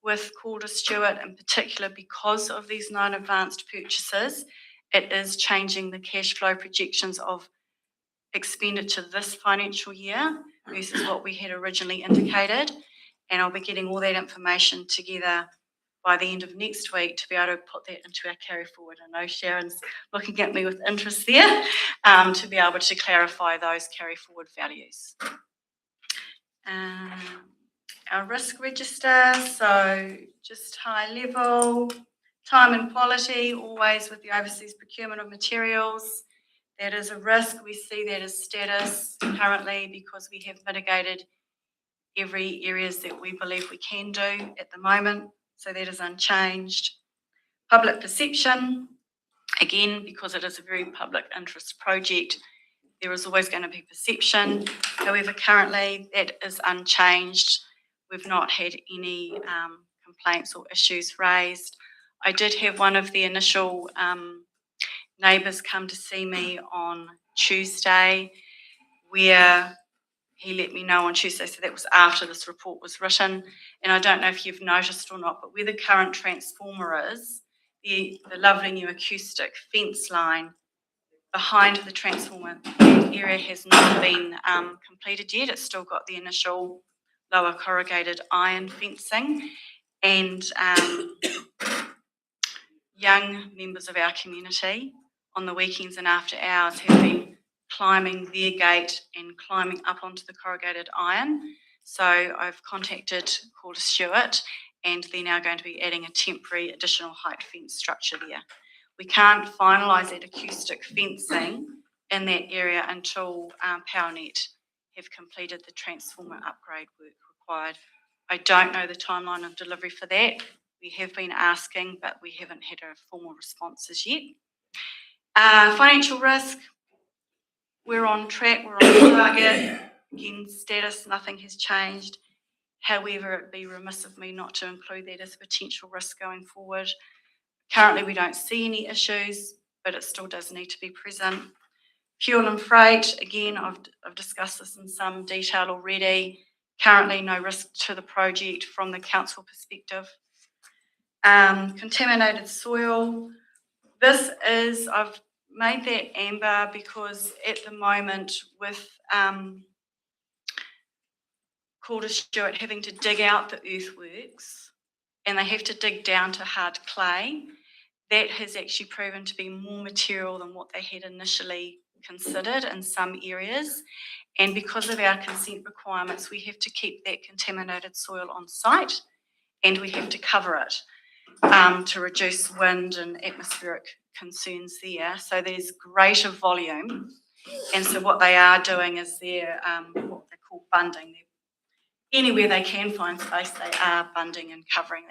with Calder Stewart in particular because of these known advanced purchases. It is changing the cash flow projections of expenditure this financial year versus what we had originally indicated. And I'll be getting all that information together by the end of next week to be able to put that into our carry forward. I know Sharon's looking at me with interest there to be able to clarify those carry forward values. Our risk register, so just high level, time and quality, always with the overseas procurement of materials. That is a risk. We see that as status currently because we have mitigated every areas that we believe we can do at the moment. So that is unchanged. Public perception, again, because it is a very public interest project, there is always going to be perception. However, currently that is unchanged. We've not had any complaints or issues raised. I did have one of the initial neighbours come to see me on Tuesday where he let me know on Tuesday, so that was after this report was written, and I don't know if you've noticed or not, but where the current transformer is, the lovely new acoustic fence line behind the transformer, that area has not been completed yet. It's still got the initial lower corrugated iron fencing, and young members of our community on the weekends and after hours have been climbing their gate and climbing up onto the corrugated iron. So I've contacted Calder Stewart and they're now going to be adding a temporary additional height fence structure there. We can't finalise that acoustic fencing in that area until PowerNet have completed the transformer upgrade work required. I don't know the timeline of delivery for that. We have been asking, but we haven't had a formal response as yet. Financial risk, we're on track, we're on target. Again, status, nothing has changed. However, it'd be remiss of me not to include that as a potential risk going forward. Currently, we don't see any issues, but it still does need to be present. Fuel and freight, again, I've discussed this in some detail already. Currently, no risk to the project from the council perspective. Contaminated soil. This is, I've made that amber because at the moment with Calder Stewart having to dig out the earthworks and they have to dig down to hard clay, that has actually proven to be more material than what they had initially considered in some areas. And because of our consent requirements, we have to keep that contaminated soil on site and we have to cover it to reduce wind and atmospheric concerns there. So there's greater volume. And so what they are doing is they're what they call bunding. Anywhere they can find space, they are bunding and covering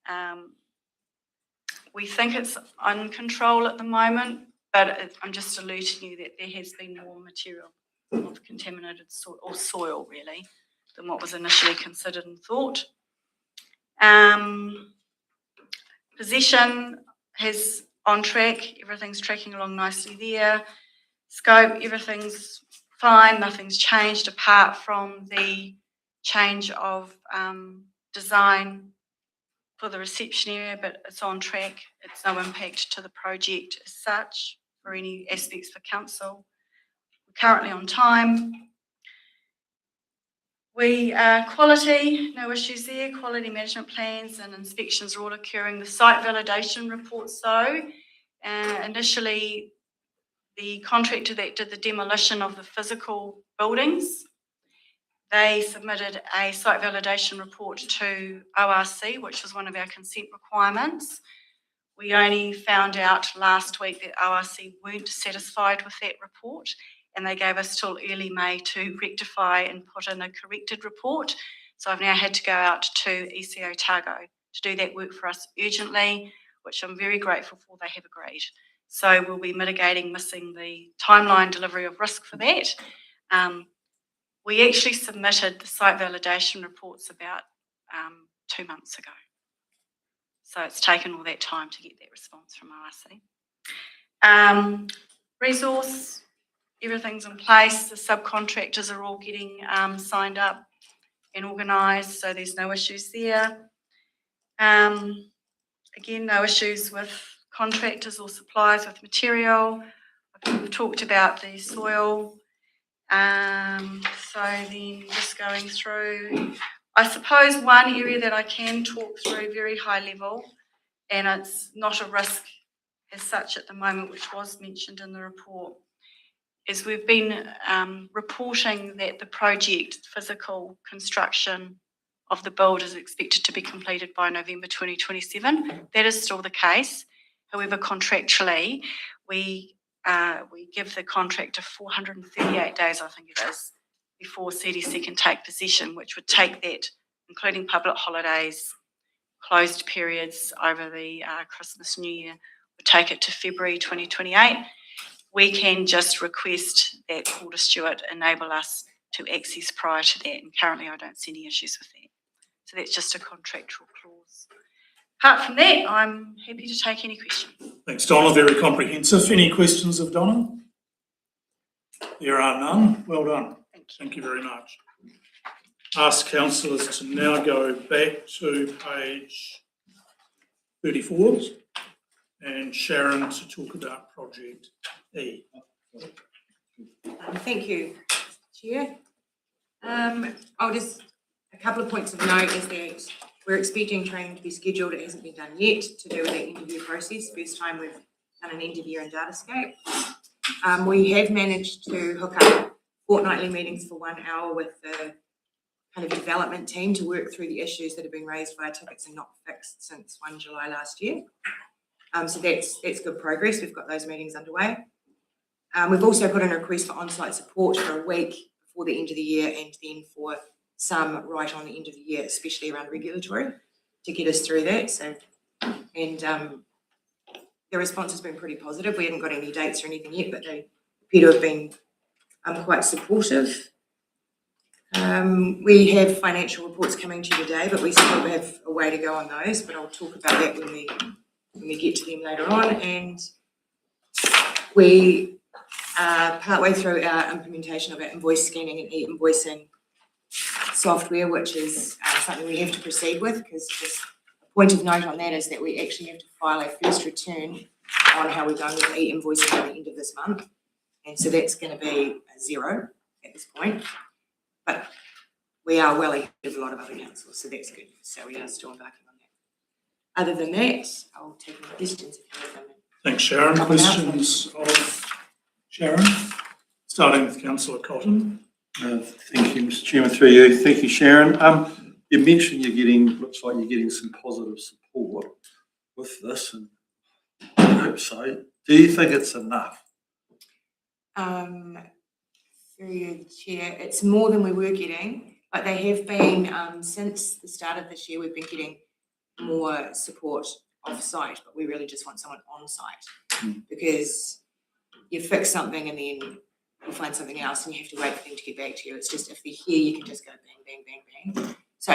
that. We think it's on control at the moment, but I'm just alerting you that there has been more material of contaminated soil, or soil really, than what was initially considered and thought. Possession is on track, everything's tracking along nicely there. Scope, everything's fine, nothing's changed apart from the change of design for the reception area, but it's on track. It's no impact to the project as such or any aspects for council. We're currently on time. We quality, no issues there. Quality management plans and inspections are all occurring. The site validation reports though, initially the contractor that did the demolition of the physical buildings, they submitted a site validation report to ORC, which was one of our consent requirements. We only found out last week that ORC weren't satisfied with that report and they gave us till early May to rectify and put in a corrected report. So I've now had to go out to ECO Otago to do that work for us urgently, which I'm very grateful for. They have agreed. So we'll be mitigating missing the timeline delivery of risk for that. We actually submitted the site validation reports about 2 months ago. So it's taken all that time to get that response from ORC. Resource, everything's in place. The subcontractors are all getting signed up and organised, so there's no issues there. Again, no issues with contractors or suppliers with material. We've talked about the soil. So then just going through, I suppose one area that I can talk through very high level, and it's not a risk as such at the moment, which was mentioned in the report, is we've been reporting that the project physical construction of the build is expected to be completed by November 2027. That is still the case. However, contractually, we give the contractor 438 days, I think it is, before CDC can take possession, which would take that, including public holidays, closed periods over the Christmas, New Year, would take it to February 2028. We can just request that Porter Stewart enable us to access prior to that, and currently I don't see any issues with that. So that's just a contractual clause. Apart from that, I'm happy to take any questions. Thanks, Donna. Very comprehensive. Any questions of Donna? There are none. Well done. Thank you very much. Ask councillors to now go back to page 34 and Sharon to talk about project E. Thank you, Chair. I'll just, a couple of points of note is that we're expecting training to be scheduled. It hasn't been done yet to do with the interview process. First time we've done an interview in Datascape. We have managed to hook up fortnightly meetings for 1 hour with the kind of development team to work through the issues that have been raised via tickets and not fixed since 1 July last year. So that's good progress. We've got those meetings underway. We've also put in a request for on-site support for a week before the end of the year and then for some right on the end of the year, especially around regulatory, to get us through that. So, and the response has been pretty positive. We haven't got any dates or anything yet, but they appear to have been quite supportive. We have financial reports coming to you today, but we still have a way to go on those, but I'll talk about that when we get to them later on. And we are partway through our implementation of our invoice scanning and e-invoicing software, which is something we have to proceed with, because just a point of note on that is that we actually have to file a first return on how we're going with e-invoicing at the end of this month. And so that's going to be a 0 at this point. But we are well ahead of a lot of other councils, so that's good. So we are still embarking on that. Other than that, I'll take any questions if you have them. Thanks, Sharon. Questions of Sharon? Starting with Councillor Cotton. Thank you, Mr. Chairman, through you. Thank you, Sharon. You mentioned looks like you're getting some positive support with this, and I hope so. Do you think it's enough? Through you, Chair, it's more than we were getting, but they have been, since the start of this year, we've been getting more support off-site, but we really just want someone on-site, because you fix something and then you find something else and you have to wait for them to get back to you. It's just, if they're here, you can just go bang, bang, bang, bang. So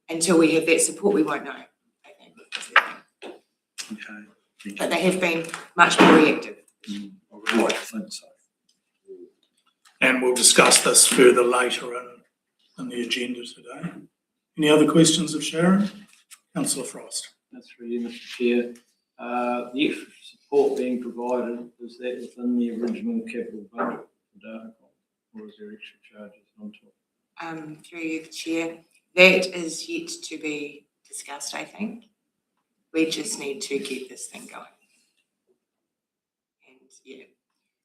until we have that support, we won't know, I think. Okay. But they have been much more reactive. I would like to think so. And we'll discuss this further later in the agenda today. Any other questions of Sharon? Councillor Frost. That's for you, Mr. Chair. The extra support being provided, is that within the original capital budget for Datacom, or is there extra charges on top? Through you, Chair, that is yet to be discussed, I think. We just need to get this thing going. And yeah,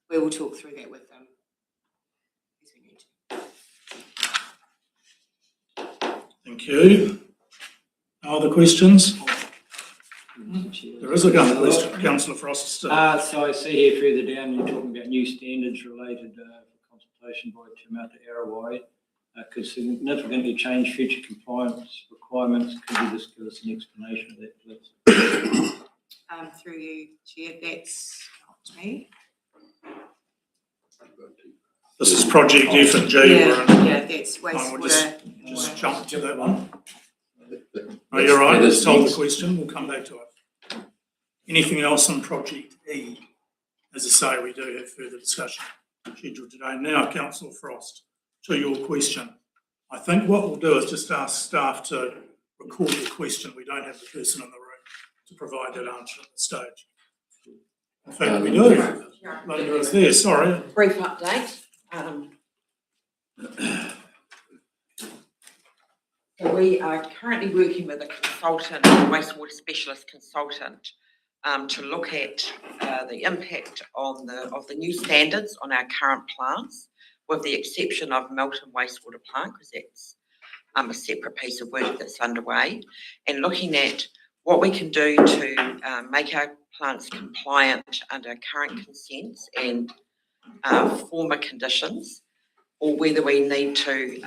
we will talk through that with them as we need to. Thank you. No other questions? There is a question. Councillor Frost. So I see here further down, you're talking about new standards related for consultation by Te Mata Arawai. could significantly change future compliance requirements. Could you just give us an explanation of that, please? Through you, Chair, that's not to me. This is Project F and G. Yeah, that's We'll wastewater. just jump to that one. No, you're right, let's hold the question, we'll come back to it. Anything else on Project E? As I say, we do have further discussion scheduled today. Now, Councillor Frost, to your question. I think what we'll do is just ask staff to record the question. We don't have the person in the room to provide that answer at this stage. In fact, we do. Linda is there, sorry. Brief update. So we are currently working with a consultant, a wastewater specialist consultant, to look at the impact of the new standards on our current plants, with the exception of Melton wastewater plant, because that's a separate piece of work that's underway, and looking at what we can do to make our plants compliant under current consents and former conditions, or whether we need to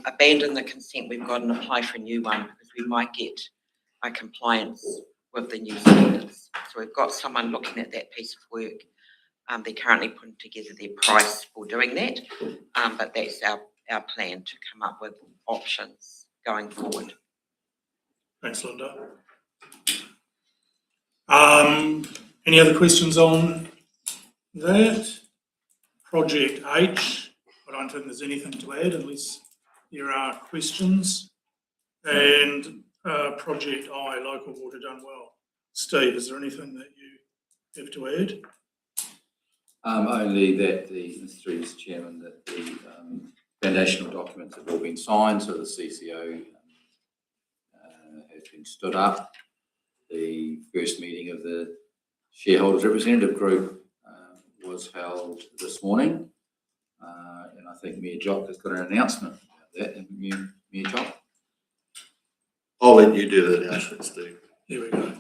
abandon the consent we've got and apply for a new one, because we might get a compliance with the new standards. So we've got someone looking at that piece of work. They're currently putting together their price for doing that, but that's our plan, to come up with options going forward. Thanks, Linda. Any other questions on that? Project H, I don't think there's anything to add unless there are questions. And Project I, local water done well. Steve, is there anything that you have to add? Only that through Mr. Chairman, that the foundational documents have all been signed, so the CCO has been stood up. The first meeting of the shareholders representative group was held this morning, and I think Mayor Jock has got an announcement about that. And Mayor Jock? I'll let you do the announcement, Steve. Here we go.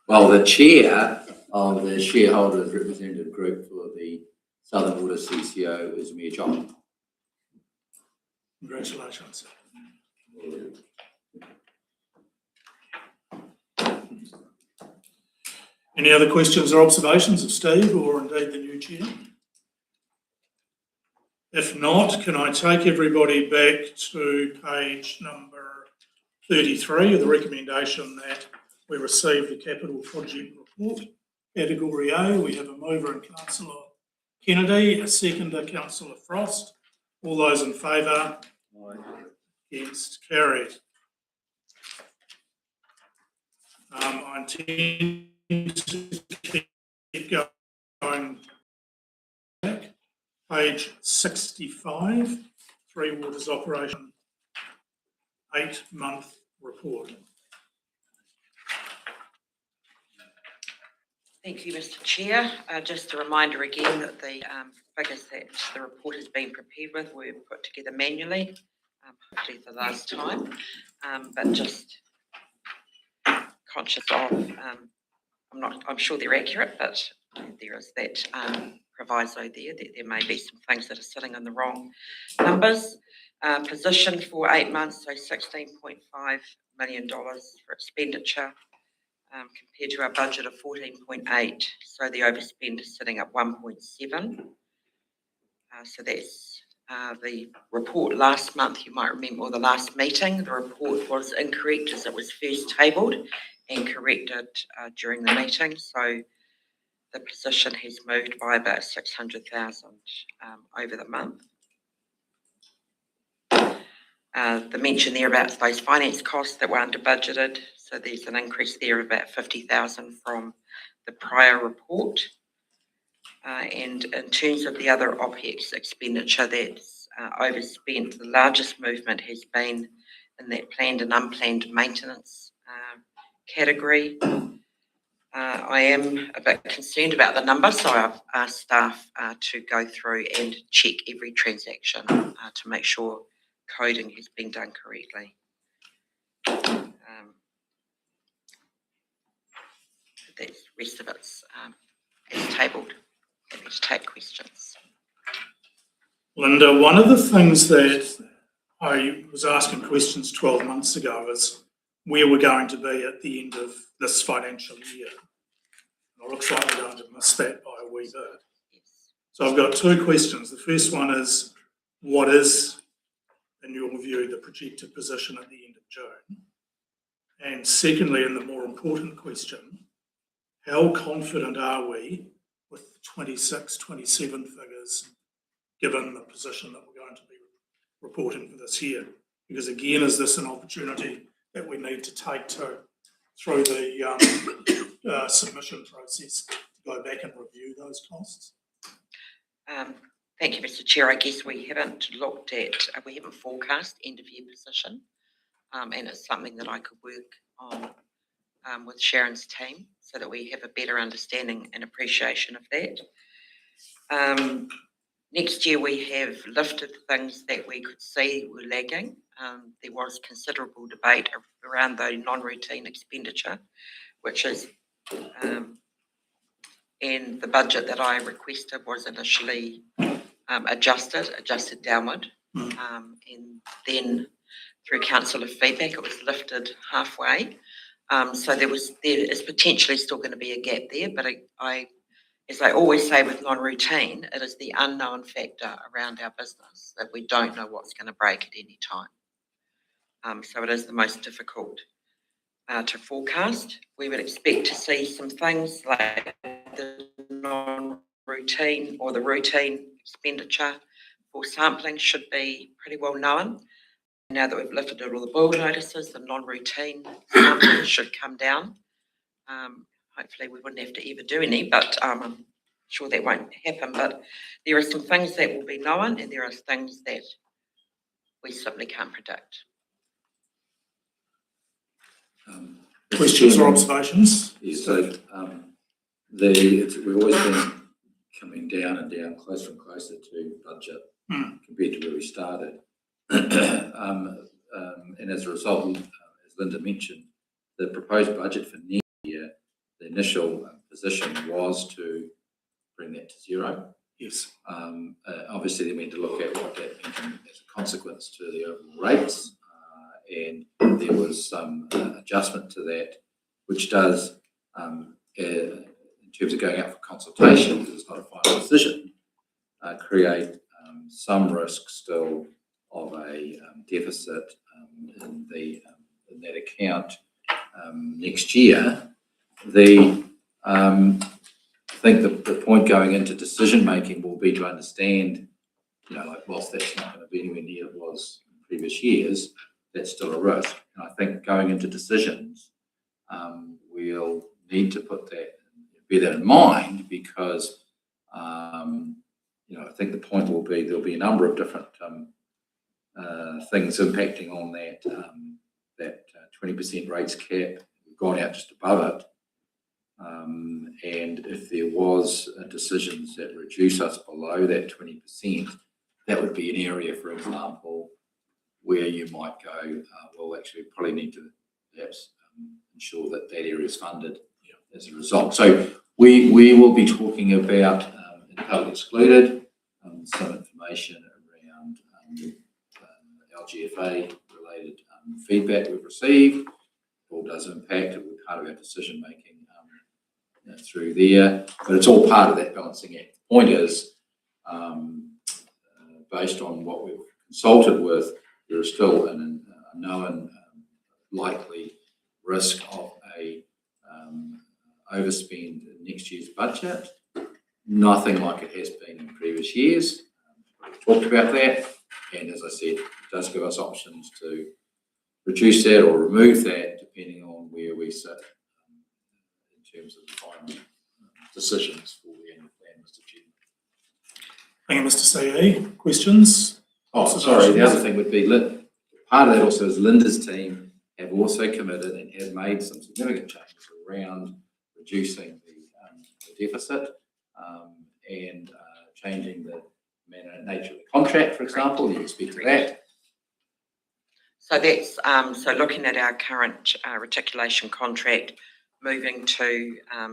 Well, the chair of the shareholders representative group for the Southern Water CCO is Mayor Jock. Congratulations. Any other questions or observations of Steve or indeed the new chair? If not, can I take everybody back to page number 33 of the recommendation that we receive the capital project report. Category A, we have a mover in Councillor Kennedy, a seconder, Councillor Frost. All those in favour? Against? Carried. I intend to keep going back. Page 65, Three Waters Operation 8-month report. Thank you, Mr. Chair. Just a reminder again that the figures that the report has been prepared with were put together manually, hopefully the last time, but just conscious of, I'm sure they're accurate, but there is that proviso there that there may be some things that are sitting in the wrong numbers. Position for 8 months, so $16.5 million for expenditure, compared to our budget of 14.8, so the overspend is sitting at 1.7. So that's the report last month, you might remember, or the last meeting, the report was incorrect as it was first tabled and corrected during the meeting, so the position has moved by about 600,000 over the month. The mention there about those finance costs that were under budgeted, so there's an increase there of about 50,000 from the prior report. And in terms of the other OPEX expenditure that's overspent, the largest movement has been in that planned and unplanned maintenance category. I am a bit concerned about the number, so I've asked staff to go through and check every transaction to make sure coding has been done correctly. The rest of it's as tabled. Let's take questions. Linda, one of the things that I was asking questions 12 months ago as where we're going to be at the end of this financial year. And it looks like we're going to miss that by a wee bit. So I've got two questions. The first one is, what is, in your view, the projected position at the end of June? And secondly, and the more important question, how confident are we with the 26, 27 figures, given the position that we're going to be reporting for this year? Because again, is this an opportunity that we need to take through the submission process to go back and review those costs? Thank you, Mr. Chair. I guess we haven't forecast end of year position, and it's something that I could work on with Sharon's team so that we have a better understanding and appreciation of that. Next year, we have lifted things that we could see were lagging. There was considerable debate around the non-routine expenditure, which is, and the budget that I requested was initially adjusted downward. And then through councillor feedback, it was lifted halfway. So there is potentially still going to be a gap there, but as I always say with non-routine, it is the unknown factor around our business that we don't know what's going to break at any time. So it is the most difficult to forecast. We would expect to see some things like the non-routine or the routine expenditure for sampling should be pretty well known. Now that we've lifted all the boil notices, the non-routine sampling should come down. Hopefully we wouldn't have to ever do any, but I'm sure that won't happen. But there are some things that will be known and there are things that we simply can't predict. Questions or observations? Yes, so we've always been coming down and down, closer and closer to budget compared to where we started. And as a result, as Linda mentioned, the proposed budget for next year, the initial position was to bring that to zero. Yes. Obviously, then we had to look at what that meant as a consequence to the overall rates. And there was some adjustment to that, which does, in terms of going out for consultation, because it's not a final decision, create some risk still of a deficit in that account next year. I think the point going into decision making will be to understand, like whilst that's not going to be anywhere near what it was in previous years, that's still a risk. And I think going into decisions, we'll need to bear that in mind because, I think the point will be there'll be a number of different things impacting on that 20% rates cap. We've gone out just above it. And if there was decisions that reduce us below that 20%, that would be an area, for example, where you might go, well, actually, we probably need to perhaps ensure that area is funded as a result. So we will be talking about entirely excluded, some information around LGFA related feedback we've received. It all does impact, it will be part of our decision making through there, but it's all part of that balancing act. The point is, based on what we've consulted with, there is still a known likely risk of a overspend in next year's budget. Nothing like it has been in previous years. We've talked about that, and as I said, it does give us options to reduce that or remove that depending on where we sit in terms of the final decisions for the annual plan, Mr. Chairman. Thank you, Mr. CE. Questions? Oh, sorry, the other thing would be, part of that also is Linda's team have also committed and have made some significant changes around reducing the deficit and changing the manner and nature of the contract, for example. You can speak to that. So that's so looking at our current reticulation contract, moving to I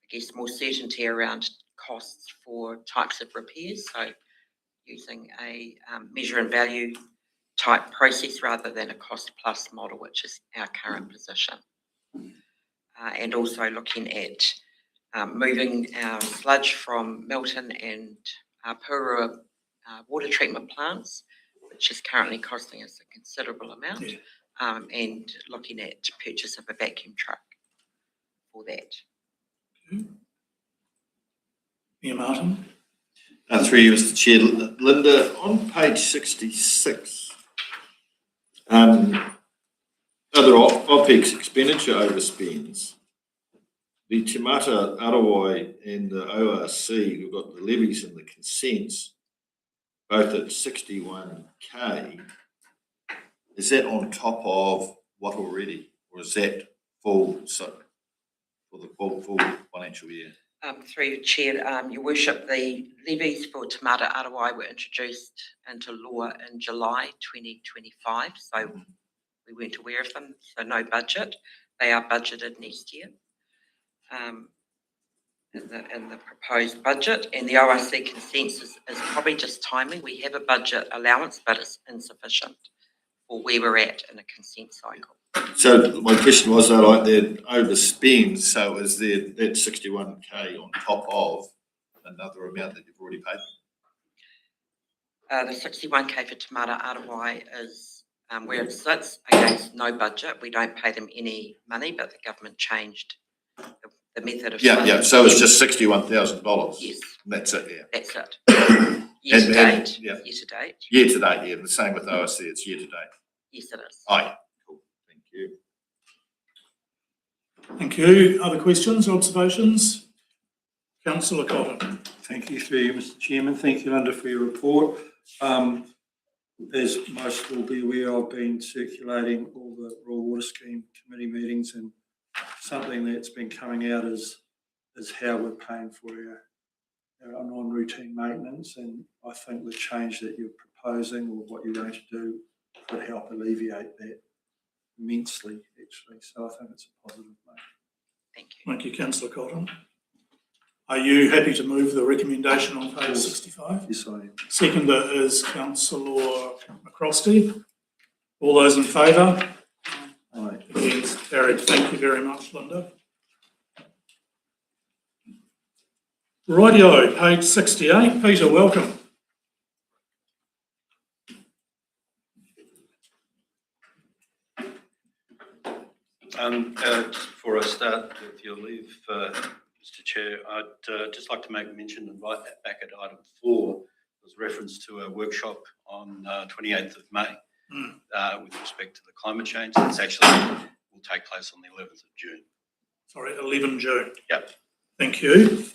guess more certainty around costs for types of repairs. So using a measure and value type process rather than a cost plus model, which is our current position. And also looking at moving our sludge from Milton and Purua water treatment plants, which is currently costing us a considerable amount, and looking at purchase of a vacuum truck for that. Mayor Martin. Through you, Mr. Chair. Linda, on page 66, other OPEX expenditure overspends. The Te Mata Arawai and the ORC, we've got the levies and the consents, both at 61K. Is that on top of what already, or is that full, so for the full financial year? Through you, Chair, Your Worship, the levies for Te Mata Arawai were introduced into law in July 2025, so we weren't aware of them, so no budget. They are budgeted next year in the proposed budget, and the ORC consensus is probably just timing. We have a budget allowance, but it's insufficient for where we're at in a consent cycle. So my question was, though, like they're overspend, so is there that 61K on top of another amount that you've already paid? The 61K for Te Mata Arawai is where it sits against no budget. We don't pay them any money, but the government changed the method of funding. Yeah, so it's just $61,000? Yes. And that's it, yeah? That's it. Year to date. Yeah. Year to date. Year to date, yeah. The same with ORC, it's year to date. Yes, it is. Aye. Cool. Thank you. Thank you. Other questions, observations? Councillor Cotton. Thank you, through you, Mr. Chairman. Thank you, Linda, for your report. As most will be aware, I've been circulating all the Rural Water Scheme committee meetings, and something that's been coming out is how we're paying for our non-routine maintenance, and I think the change that you're proposing or what you're going to do could help alleviate that immensely, actually. So I think it's a positive move. Thank you. Thank you, Councillor Cotton. Are you happy to move the recommendation on page 65? Yes, I am. Seconder is Councillor McCrosty. All those in favour? Aye. Against? Carried. Thank you very much, Linda. Rightio, page 68. Peter, welcome. Before I start with your leave, Mr. Chair, I'd just like to make mention and write that back at item 4. There's reference to a workshop on 28th of May with respect to the climate change. That's actually will take place on the 11th of June. Sorry, 11 June. Yep. Thank you.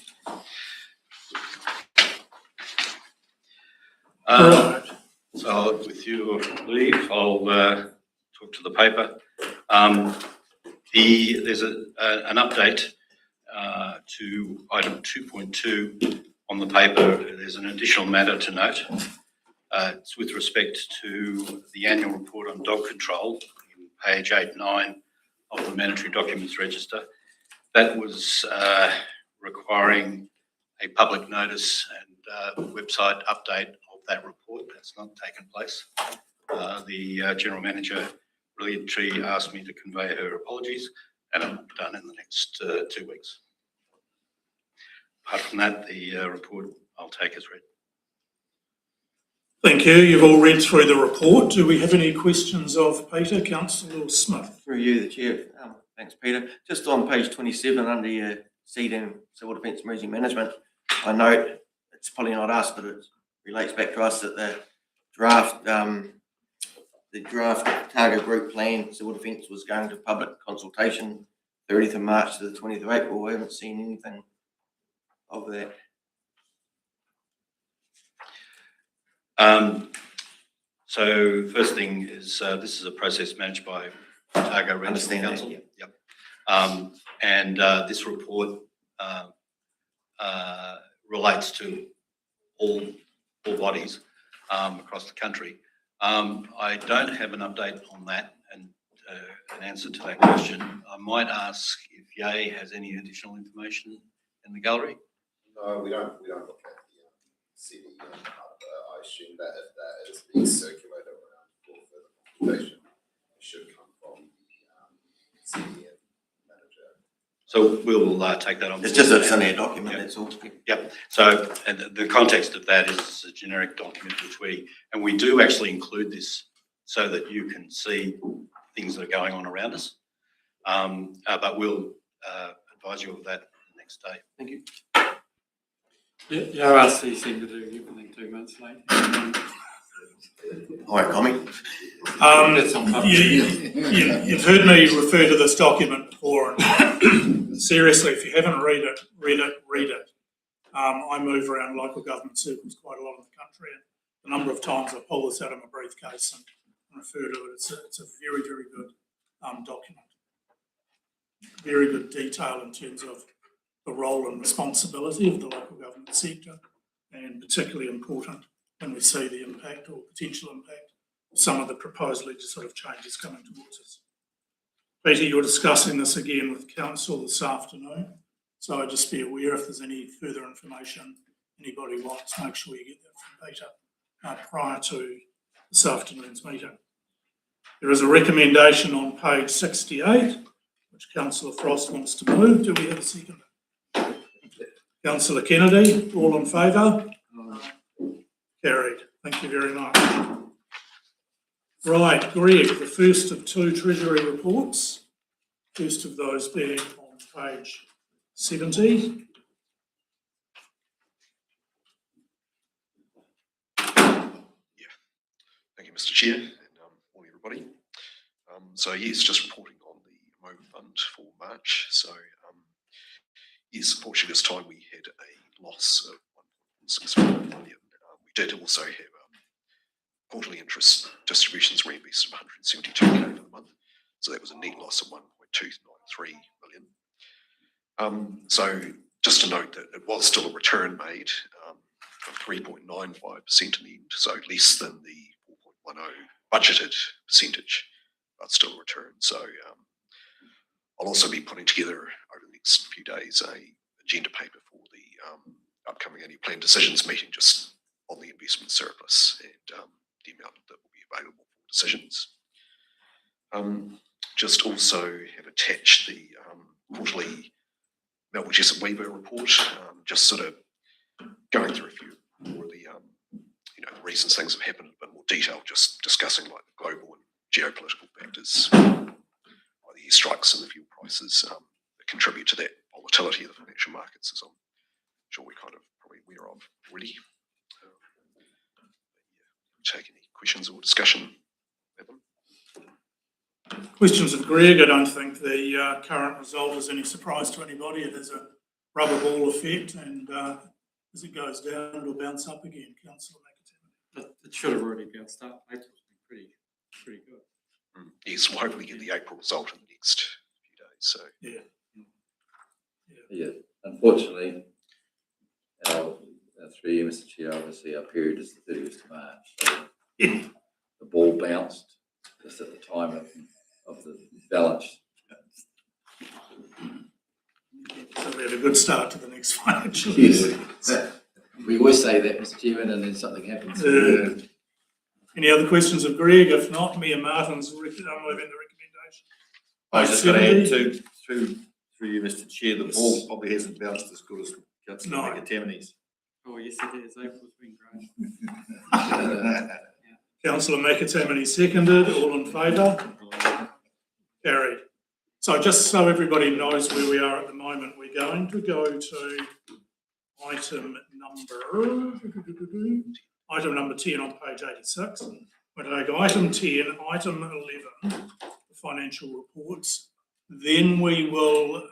Right. So with your leave, I'll talk to the paper. There's an update to item 2.2 on the paper. There's an additional matter to note. It's with respect to the annual report on dog control, in page 8 and 9 of the Mandatory Documents Register. That was requiring a public notice and website update of that report. That's not taken place. The General Manager Tree asked me to convey her apologies, and it'll be done in the next 2 weeks. Apart from that, the report I'll take as read. Thank you. You've all read through the report. Do we have any questions of Peter? Councillor Smith. Through you, the Chair. Thanks, Peter. Just on page 27 under your seed and civil defence emergency management, I note it's probably not us, but it relates back to us that the draft target group plan civil defence was going to public consultation 30th of March to the 20th of April. We haven't seen anything of that. So first thing is this is a process managed by Otago Regional Council. Yep. And this report relates to all bodies across the country. I don't have an update on that and an answer to that question. I might ask if Yay has any additional information in the gallery. No, we don't look at the city. I assume that if that is being circulated around for documentation should come from senior manager. So we'll take that on. It's just a senior document, that's all. Yep. So, and the context of that is a generic document which we do actually include this so that you can see things that are going on around us. But we'll advise you of that the next day. Thank you. The ORC seem to do everything 2 months late. All right, comment. You've heard me refer to this document before, and seriously, if you haven't read it. I move around local government circles quite a lot in the country, and the number of times I pull this out of my briefcase and refer to it, it's a very, very good document. Very good detail in terms of the role and responsibility of the local government sector, and particularly important when we see the impact or potential impact of some of the proposed legislative changes coming towards us. Peter, you're discussing this again with Council this afternoon, so just be aware if there's any further information anybody wants, make sure you get that from Peter prior to this afternoon's meeting. There is a recommendation on page 68, which Councillor Frost wants to move. Do we have a second? Councillor Kennedy, all in favour? Carried. Thank you very much. Right, Greg, the first of two Treasury reports. First of those being on page 70. Thank you, Mr. Chair, and morning, everybody. So yes, just reporting on the Mobile Fund for March. So yes, unfortunately this time we had a loss of 1.6 million. We did also have quarterly interest distributions reinvested of 172k for the month. So that was a net loss of 1.293 million. So just to note that it was still a return made of 3.95% in the end, so less than the 4.10 budgeted percentage, but still a return. So I'll also be putting together over the next few days a agenda paper for the upcoming annual plan decisions meeting, just on the investment surplus and the amount that will be available for decisions. Just also have attached the quarterly Melbourne Jessup Weaver report, just sort of going through a few more of the the reasons things have happened in a bit more detail, just discussing like the global and geopolitical factors, like the airstrikes and the fuel prices that contribute to that volatility of the financial markets, as I'm sure we're kind of probably aware of already. Take any questions or discussion with them. Questions of Greg. I don't think the current result is any surprise to anybody. It has a rubber ball effect, and as it goes down, it'll bounce up again. Councillor McAtee. It should have already bounced up. April's been pretty good. Yes, we'll hopefully get the April result in the next few days. So Yeah. Unfortunately, through you, Mr. Chair, obviously our period is the 31st of March. So the ball bounced just at the time of the balance. So we had a good start to the next financial year. Yes. We always say that, Mr. Chairman, and then something happens. Any other questions of Greg? If not, Mayor Martin's moving the recommendation. I was just going to add through you, Mr. Chair, the ball probably hasn't bounced as good as Councillor McAtammany's. Oh, yes, it is. April's been great. Councillor McAtammany seconded. All in favour? Carried. So just so everybody knows where we are at the moment, we're going to go to item number 10 on page 86. We're going to go item 10, item 11, the financial reports. Then we will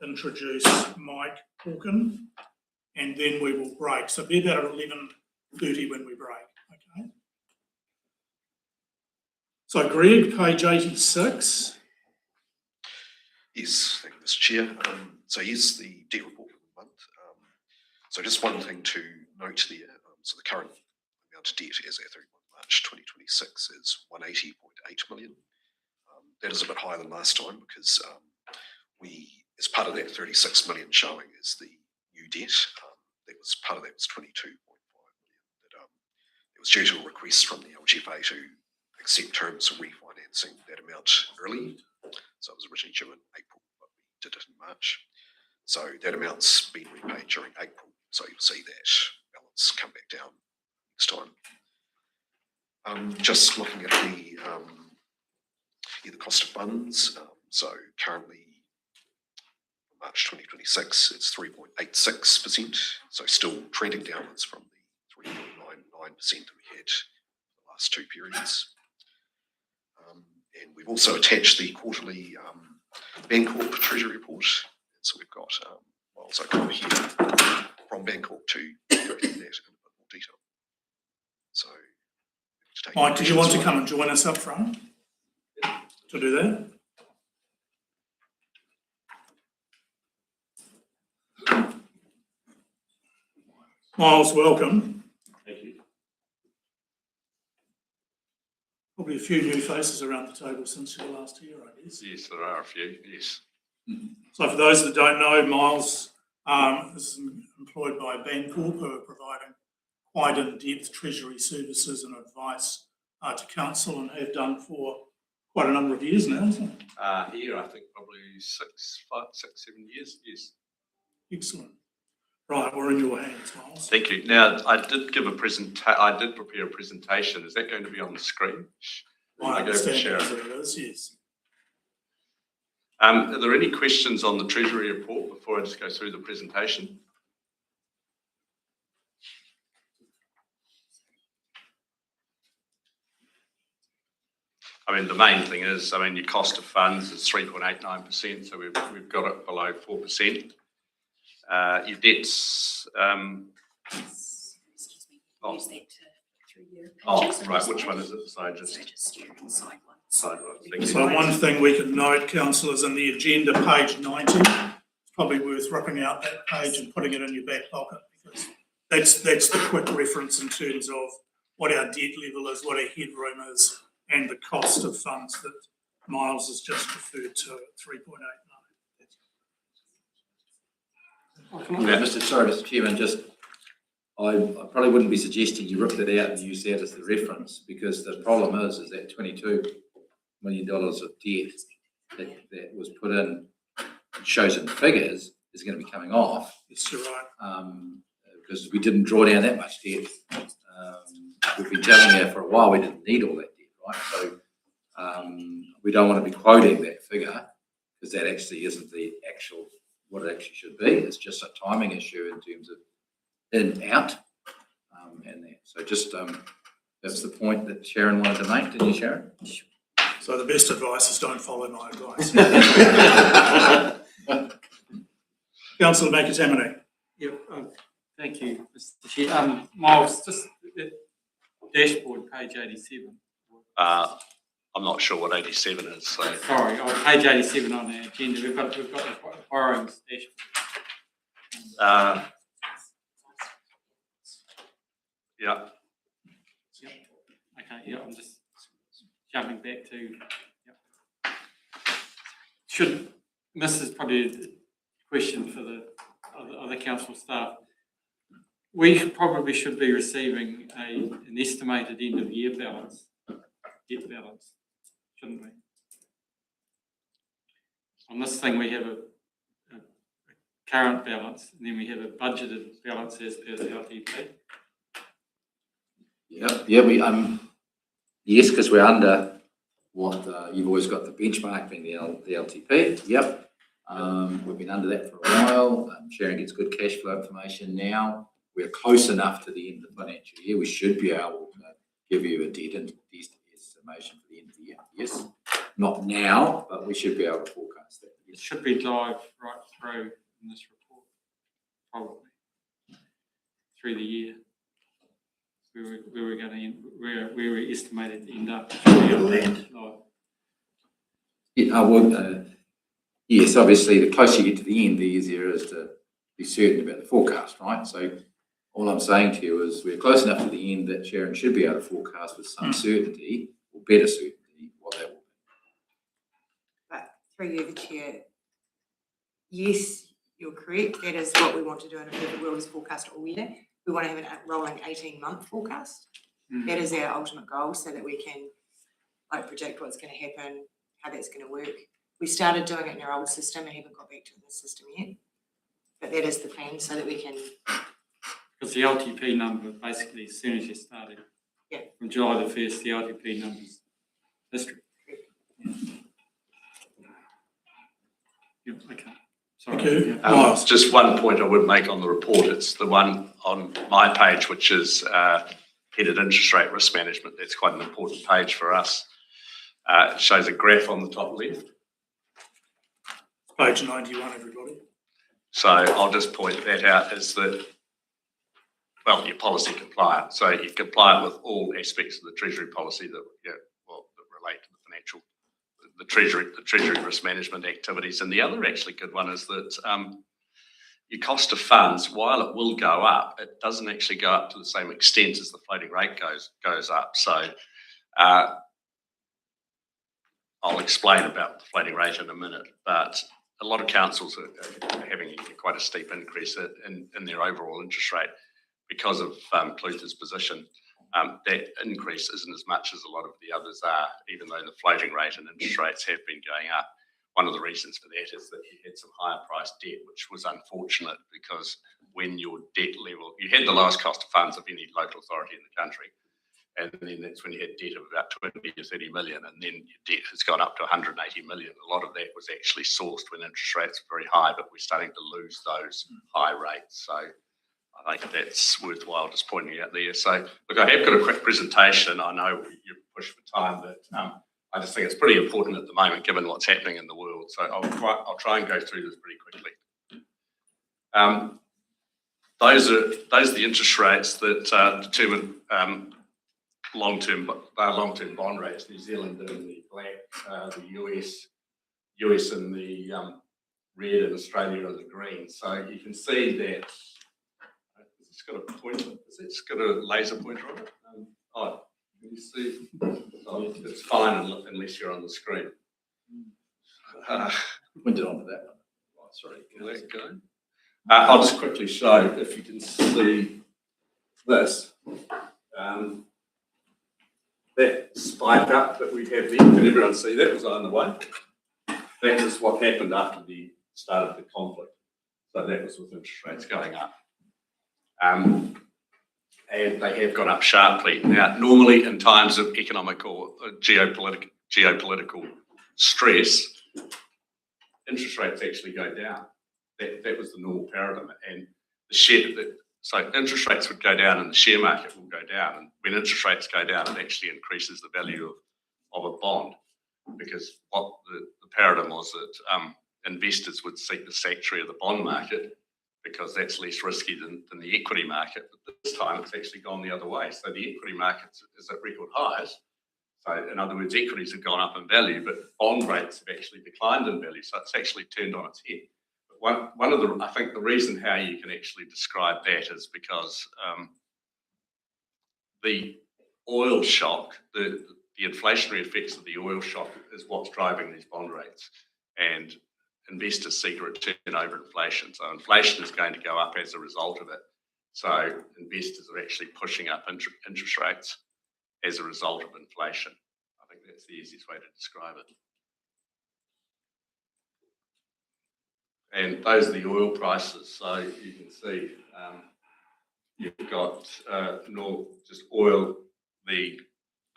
introduce Mike Hawken, and then we will break. So be about 11:30 when we break. Okay. So Greg, page 86. yes, thank you, Mr. Chair. So yes, the debt report for the month. So just one thing to note there. So the current amount of debt as at 31 March 2026 is 180.8 million. That is a bit higher than last time because we, as part of that 36 million showing is the new debt. That was part of that was 22.5 million. That it was due to a request from the LGFA to accept terms of refinancing that amount early. So it was originally due in April, but we did it in March. So that amount's been repaid during April. So you'll see that balance come back down next time. Just looking at the cost of funds. So currently, March 2026, it's 3.86%. So still trending downwards from the 3.99% that we had the last two periods. And we've also attached the quarterly Bancorp Treasury report. So we've got Miles O'Connor here from Bancorp to go through that in a bit more detail. So, Mike, did you want to come and join us up front to do that? Miles, welcome. Thank you. Probably a few new faces around the table since you were last here, I guess. Yes, there are a few, yes. So for those that don't know, Miles is employed by Bancorp, who are providing quite in-depth treasury services and advice to council, and have done for quite a number of years now, isn't it? Here, I think probably 6, 7 years, yes. Excellent. Right, we're in your hands, Miles. Thank you. Now, I did prepare a presentation. Is that going to be on the screen? I I go for understand Sharon. as it is, yes. Are there any questions on the Treasury report before I just go through the presentation? I mean, the main thing is, your cost of funds is 3.89%, so we've got it below 4%. Your debts, right, which one is it? So side one. So one thing we could note, councillors, in the agenda, page 90, it's probably worth ripping out that page and putting it in your back pocket, because that's the quick reference in terms of what our debt level is, what our headroom is, and the cost of funds that Miles has just referred to at 3.89. Mr. Chairman, I probably wouldn't be suggesting you rip that out and use that as the reference, because the problem is that $22 million of debt that was put in, shows in figures, is going to be coming off. Yes, you're right. Because we didn't draw down that much debt. We've been telling you for a while we didn't need all that debt, right? So we don't want to be quoting that figure, because that actually isn't the actual, what it actually should be. It's just a timing issue in terms of in, out, and that. So just, that's the point that Sharon wanted to make, didn't you, Sharon? So the best advice is don't follow my advice. Councillor Makatamanek. Yep, thank you, Mr. Chair. Miles, just dashboard, page 87. I'm not sure what 87 is. So. Sorry, on page 87 on the agenda, we've got the borrowings dashboard. Yeah. Yep. Okay, yeah, I'm just jumping back to, this is probably a question for the other council staff. We probably should be receiving an estimated end of year balance, debt balance, shouldn't we? On this thing, we have a current balance, and then we have a budgeted balance as per the LTP. Yeah, we yes, because we're under what you've always got the benchmark being the LTP. Yep, we've been under that for a while. Sharon gets good cash flow information now. We're close enough to the end of the financial year. We should be able to give you a debt estimation for the end of the year. Yes, not now, but we should be able to forecast that. It should be live right through in this report, probably through the year. We were going to end, where we estimated to end up. Yeah, yes, obviously, the closer you get to the end, the easier it is to be certain about the forecast, right? So all I'm saying to you is we're close enough to the end that Sharon should be able to forecast with some certainty, or better certainty, what that will be. But through you, the Chair, yes, you're correct. That is what we want to do in a perfect world, is forecast all year. We want to have a rolling 18-month forecast. That is our ultimate goal, so that we can like predict what's going to happen, how that's going to work. We started doing it in our old system and haven't got back to the system yet. But that is the plan so that we can. Because the LTP number, basically, as soon as you started, from July the 1st, the LTP number's history. Yeah, okay. Sorry. Just one point I would make on the report. It's the one on my page, which is headed interest rate risk management. That's quite an important page for us. It shows a graph on the top left. Page 91, everybody. So I'll just point that out as that, well, you're policy compliant. So you comply with all aspects of the Treasury policy that, that relate to the financial, the Treasury risk management activities. And the other actually good one is that your cost of funds, while it will go up, it doesn't actually go up to the same extent as the floating rate goes up. So I'll explain about the floating rate in a minute, but a lot of councils are having quite a steep increase in their overall interest rate because of Clutha's position. That increase isn't as much as a lot of the others are, even though the floating rate and interest rates have been going up. One of the reasons for that is that you had some higher priced debt, which was unfortunate because when your debt level, you had the lowest cost of funds of any local authority in the country. And then that's when you had debt of about 20 or 30 million, and then your debt has gone up to 180 million. A lot of that was actually sourced when interest rates were very high, but we're starting to lose those high rates. So I think that's worthwhile just pointing out there. So look, I have got a quick presentation. I know you're pushed for time, but I just think it's pretty important at the moment, given what's happening in the world. So I'll try and go through this pretty quickly. Those are the interest rates that determine long-term bond rates. New Zealand in the black, the US in the red, and Australia in the green. So you can see that it's got a pointer. It's got a laser pointer on it. Can you see? Oh, it's fine unless you're on the screen. Pointed onto that one. Oh, sorry. Will that go? I'll just quickly show if you can see this. That spike up that we have there, can everyone see that? Was I in the way? That is what happened after the start of the conflict. So that was with interest rates going up. And they have gone up sharply. Now, normally in times of economic or geopolitical stress, interest rates actually go down. That was the normal paradigm. And so interest rates would go down and the share market will go down. And when interest rates go down, it actually increases the value of a bond, because what the paradigm was that investors would seek the sanctuary of the bond market because that's less risky than the equity market. But this time it's actually gone the other way. So the equity market is at record highs. So in other words, equities have gone up in value, but bond rates have actually declined in value. So it's actually turned on its head. One of the, I think the reason how you can actually describe that is because the oil shock, the inflationary effects of the oil shock is what's driving these bond rates, and investors seek a return over inflation. So inflation is going to go up as a result of it. So investors are actually pushing up interest rates as a result of inflation. I think that's the easiest way to describe it. And those are the oil prices. So you can see you've got just oil. The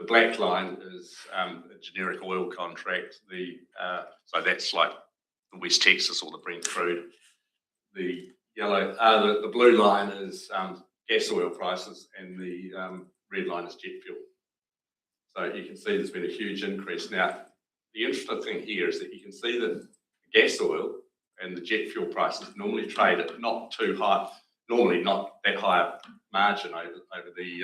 black line is a generic oil contract. So that's like the West Texas or the Brent crude. The yellow, the blue line is gas oil prices, and the red line is jet fuel. So you can see there's been a huge increase. Now, the interesting thing here is that you can see that gas oil and the jet fuel prices normally trade at not too high, normally not that high a margin over the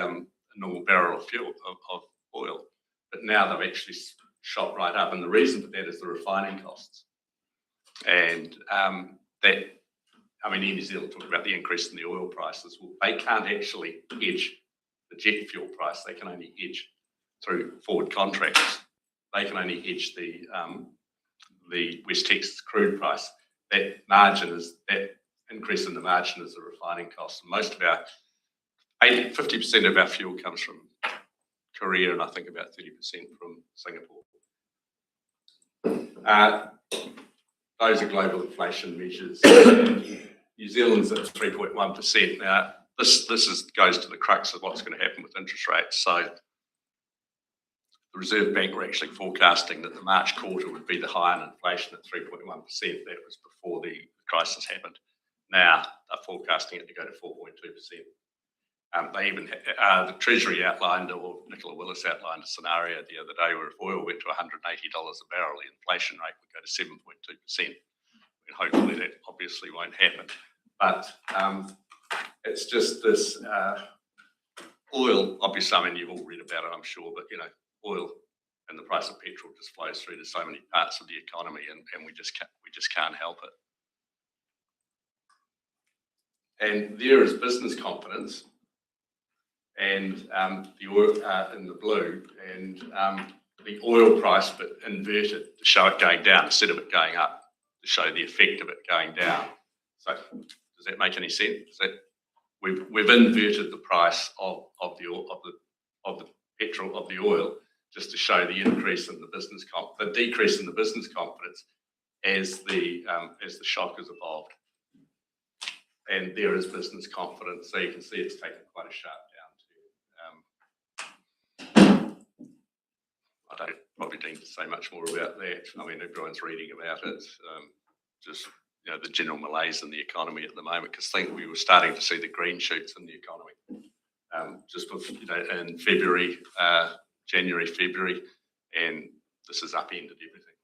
normal barrel of fuel of oil. But now they've actually shot right up, and the reason for that is the refining costs. And in New Zealand, talking about the increase in the oil prices, well, they can't actually hedge the jet fuel price. They can only hedge through forward contracts. They can only hedge the West Texas crude price. That increase in the margin is the refining cost. And most of 50% of our fuel comes from Korea, and I think about 30% from Singapore. Those are global inflation measures. New Zealand's at 3.1%. Now, this goes to the crux of what's going to happen with interest rates. So the Reserve Bank were actually forecasting that the March quarter would be the higher inflation at 3.1%. That was before the crisis happened. Now they're forecasting it to go to 4.2%. They even the Treasury outlined, or Nicola Willis outlined, a scenario the other day where if oil went to $180 a barrel, the inflation rate would go to 7.2%. And hopefully that obviously won't happen. But it's just this oil. Obviously, I mean, you've all read about it, I'm sure, but oil and the price of petrol just flows through to so many parts of the economy, and we just can't help it. And there is business confidence, and the oil in the blue, and the oil price, but inverted to show it going down instead of it going up, to show the effect of it going down. So does that make any sense? We've inverted the price of the petrol, of the oil, just to show the increase in the the decrease in the business confidence as the shock has evolved. And there is business confidence, so you can see it's taken quite a sharp down. I don't probably need to say much more about that. I mean, everyone's reading about it. Just the general malaise in the economy at the moment, because I think we were starting to see the green shoots in the economy. Just with, in February, January, February, and this has upended everything.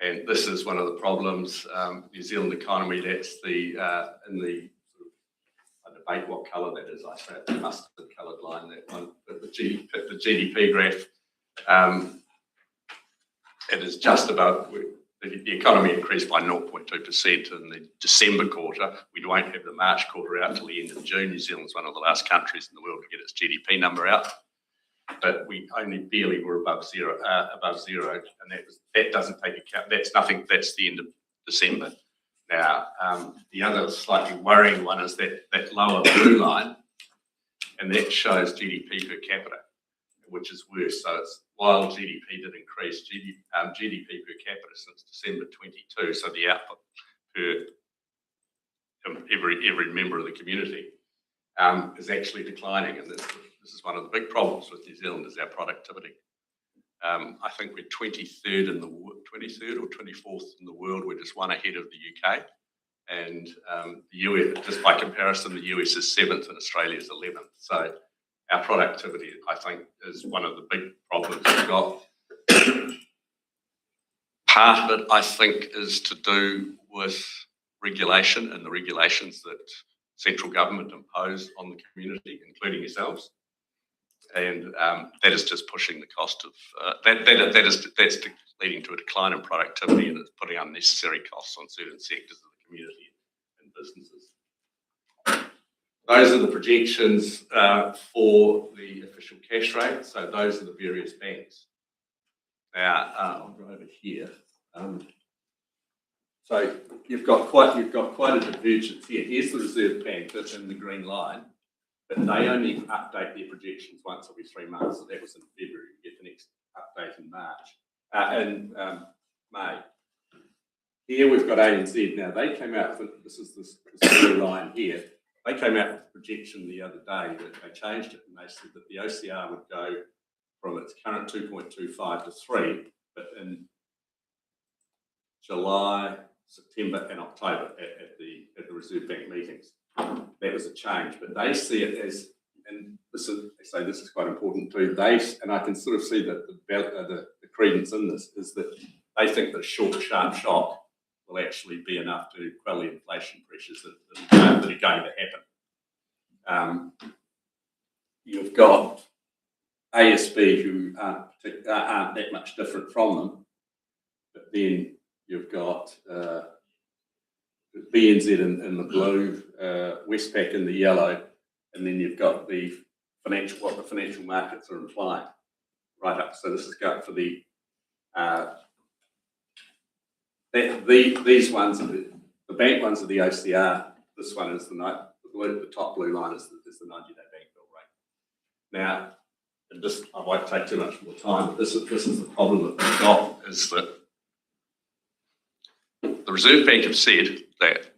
And this is one of the problems. New Zealand economy, that's the in the I debate what colour that is. I say it's the mustard coloured line, that one. But the GDP graph, it is just about the economy increased by 0.2% in the December quarter. We won't have the March quarter out till the end of June. New Zealand's one of the last countries in the world to get its GDP number out. But we only barely were above zero, and that doesn't take account. That's nothing. That's the end of December. Now, the other slightly worrying one is that lower blue line, and that shows GDP per capita, which is worse. So it's while GDP did increase, GDP per capita since December 22. So the output per every member of the community is actually declining, and this is one of the big problems with New Zealand, is our productivity. I think we're 23rd or 24th in the world. We're just one ahead of the UK, and the US, just by comparison, the US is 7th and Australia is 11th. So our productivity, I think, is one of the big problems we've got. Part of it, I think, is to do with regulation and the regulations that central government impose on the community, including yourselves. And that is just pushing the cost of that's leading to a decline in productivity, and it's putting unnecessary costs on certain sectors of the community and businesses. Those are the projections for the official cash rate. So those are the various banks. Now I'll go over here. So you've got quite a divergence here. Here's the Reserve Bank, that's in the green line. But they only update their projections once every 3 months. So that was in February. You get the next update in May. Here we've got ANZ. Now they came out with this blue line here. They came out with a projection the other day that they changed it, and they said that the OCR would go from its current 2.25 to 3, but in July, September, and October at the Reserve Bank meetings. That was a change, but they see it as, and this is quite important too. And I can sort of see that the credence in this is that they think that a short, sharp shock will actually be enough to quell the inflation pressures that are going to happen. You've got ASB, who aren't that much different from them, but then you've got BNZ in the blue, Westpac in the yellow, and then you've got what the financial markets are implying right up. So this is going for these ones are the bank ones are the OCR. This one is the top blue line is the 90-day bank bill rate. Now, and just, I won't take too much more time, but this is the problem that we've got, is that the Reserve Bank have said that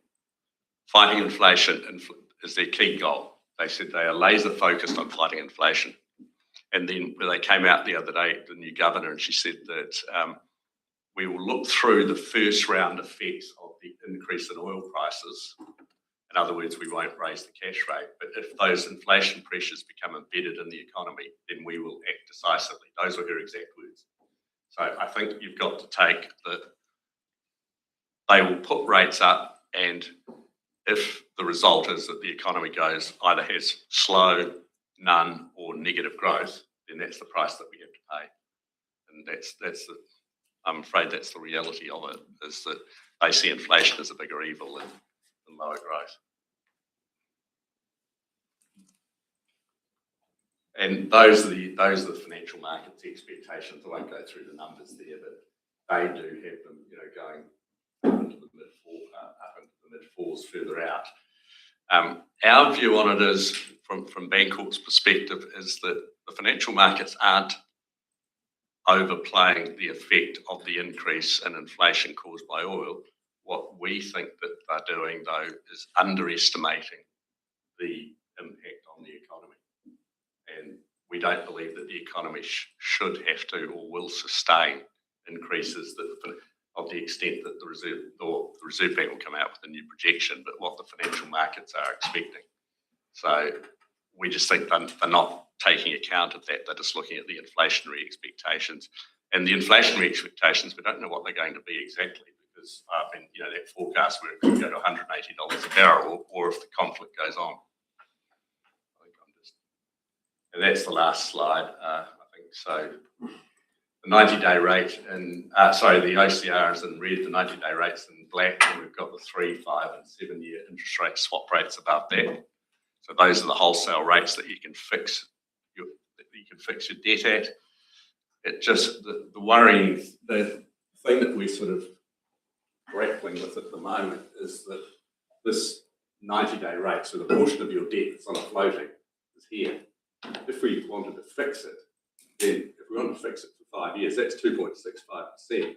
fighting inflation is their key goal. They said they are laser focused on fighting inflation. And then when they came out the other day, the new governor, and she said that we will look through the first round effects of the increase in oil prices. In other words, we won't raise the cash rate. But if those inflation pressures become embedded in the economy, then we will act decisively. Those were her exact words. So I think you've got to take that they will put rates up, and if the result is that the economy either has slow, none, or negative growth, then that's the price that we have to pay. And I'm afraid that's the reality of it, is that they see inflation as a bigger evil than lower growth. And those are the financial markets expectations. I won't go through the numbers there, but they do have them, going up into the mid fours further out. Our view on it is, from Bancorp's perspective, is that the financial markets aren't overplaying the effect of the increase in inflation caused by oil. What we think that they're doing, though, is underestimating the impact on the economy. And we don't believe that the economy should have to or will sustain increases of the extent that the Reserve Bank will come out with a new projection, but what the financial markets are expecting. So we just think they're not taking account of that. They're just looking at the inflationary expectations. And the inflationary expectations, we don't know what they're going to be exactly, because that forecast where it could go to $180 a barrel, or if the conflict goes on. And that's the last slide, I think. So the 90-day rate, and the OCR is in red, the 90-day rate's in black, and we've got the 3, 5, and 7-year interest rate swap rates above that. So those are the wholesale rates that you can fix your debt at. It just, the worrying, the thing that we're sort of grappling with at the moment is that this 90-day rate, so the portion of your debt that's on a floating, is here. If we wanted to fix it, then if we want to fix it for 5 years, that's 2.65%.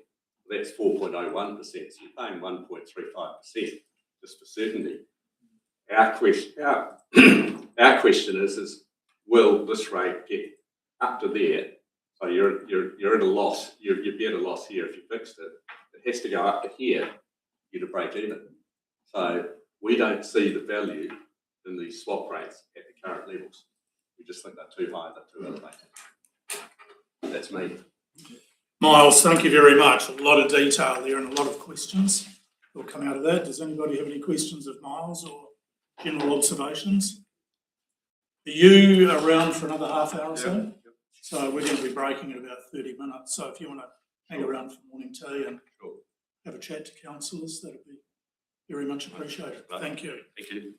That's 4.01%. So you're paying 1.35% just for certainty. Our question is will this rate get up to there? So you're at a loss. You'd be at a loss here if you fixed it. It has to go up to here for you to break even. So we don't see the value in these swap rates at the current levels. We just think they're too high, they're too elevated. That's me. Miles, thank you very much. A lot of detail there and a lot of questions will come out of that. Does anybody have any questions of Miles or general observations? Are you around for another half hour or so? Yep. So we're going to be breaking in about 30 minutes. So if you want to hang around for morning tea and have a chat to councillors, that would be very much appreciated. Thank you. Thank you.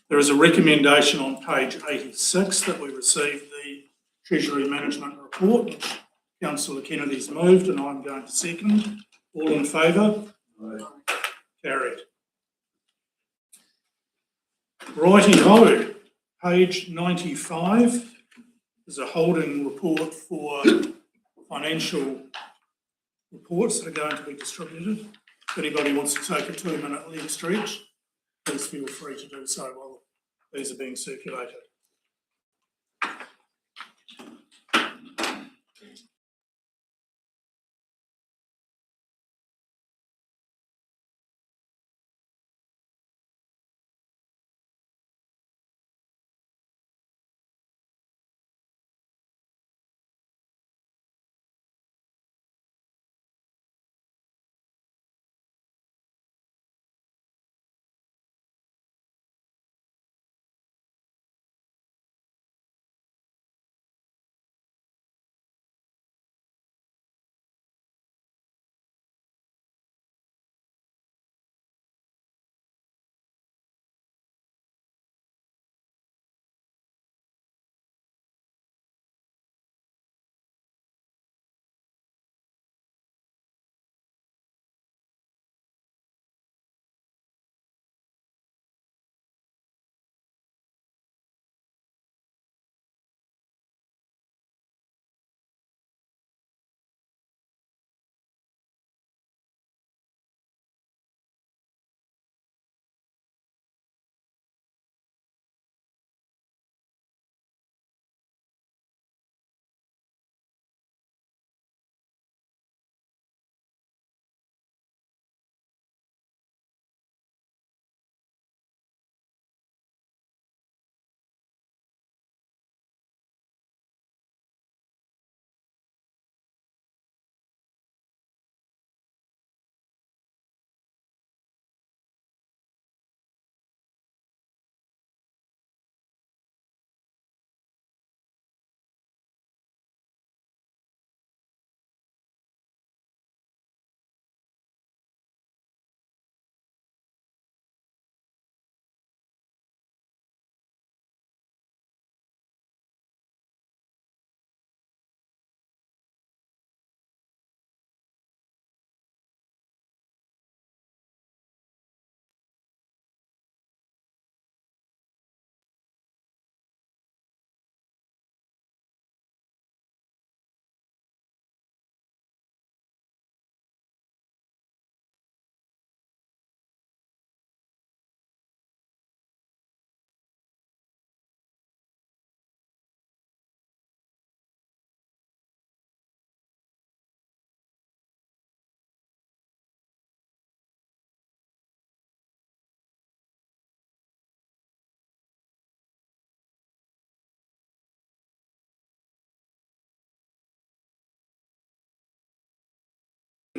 There is a recommendation on page 86 that we receive the Treasury Management Report, which Councillor Kennedy's moved and I'm going to second. All in favour? Carried. Righty-ho, page 95 is a holding report for financial reports that are going to be distributed. If anybody wants to take a 2-minute leg stretch, please feel free to do so while these are being circulated.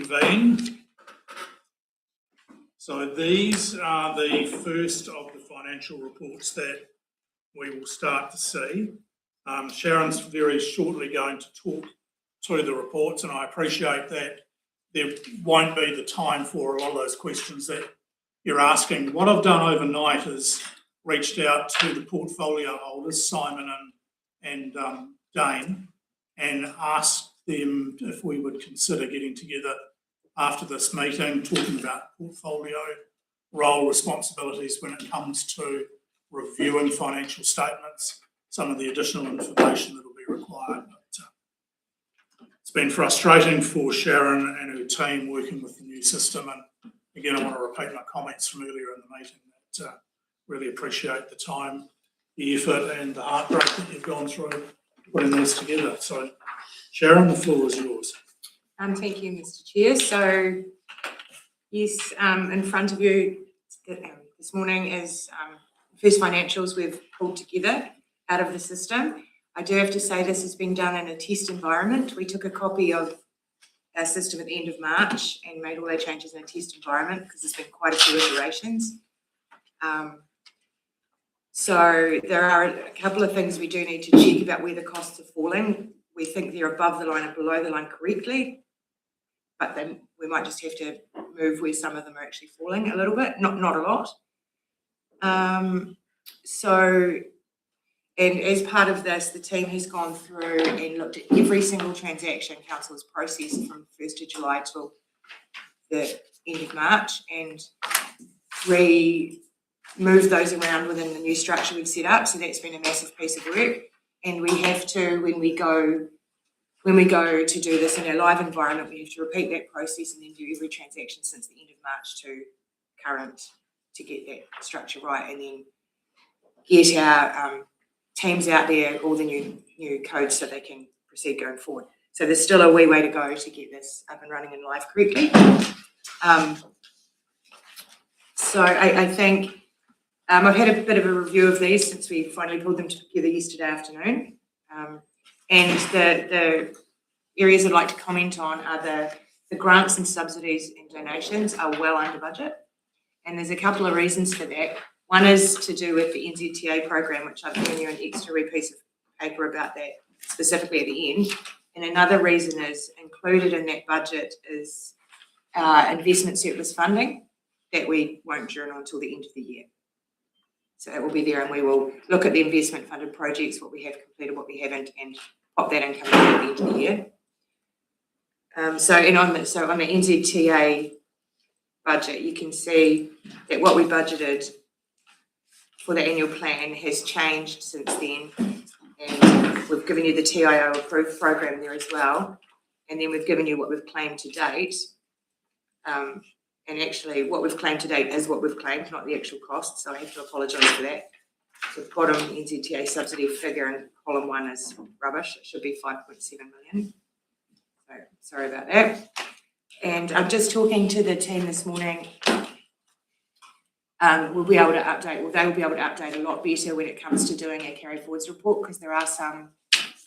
convene. So these are the first of the financial reports that we will start to see. Sharon's very shortly going to talk through the reports, and I appreciate that there won't be the time for a lot of those questions that you're asking. What I've done overnight is reached out to the portfolio holders, Simon and Dane, and asked them if we would consider getting together after this meeting, talking about portfolio role responsibilities when it comes to reviewing financial statements, some of the additional information that will be required. But it's been frustrating for Sharon and her team working with the new system. And again, I want to repeat my comments from earlier in the meeting that really appreciate the time, the effort and the heartbreak that you've gone through putting this together. So Sharon, the floor is yours. Thank you, Mr. Chair. So, yes, in front of you this morning is first financials we've pulled together out of the system. I do have to say this has been done in a test environment. We took a copy of our system at the end of March and made all our changes in a test environment because there's been quite a few iterations. So there are a couple of things we do need to check about where the costs are falling. We think they're above the line and below the line correctly, but then we might just have to move where some of them are actually falling a little bit, not a lot. And as part of this, the team has gone through and looked at every single transaction council has processed from 1st of July till the end of March, and moved those around within the new structure we've set up. So that's been a massive piece of work. And we have to, when we go to do this in our live environment, we have to repeat that process and then do every transaction since the end of March to current to get that structure right, and then get our teams out there all the new codes so they can proceed going forward. So there's still a wee way to go to get this up and running and live correctly. So I think I've had a bit of a review of these since we finally pulled them together yesterday afternoon. And the areas I'd like to comment on are the grants and subsidies and donations are well under budget. And there's a couple of reasons for that. One is to do with the NZTA program, which I've given you an extra piece of paper about that specifically at the end. And another reason is included in that budget is investment surplus funding that we won't journal until the end of the year. So that will be there, and we will look at the investment funded projects, what we have completed, what we haven't, and pop that income at the end of the year. So on the NZTA budget, you can see that what we budgeted for the annual plan has changed since then, and we've given you the TIO approved program there as well, and then we've given you what we've claimed to date. And actually what we've claimed to date is what we've claimed, not the actual cost, so I have to apologise for that. So the bottom NZTA subsidy figure in column 1 is rubbish. It should be 5.7 million. So sorry about that. And I'm just talking to the team this morning. We'll be able to update, well, they will be able to update a lot better when it comes to doing a carry forwards report, because there are some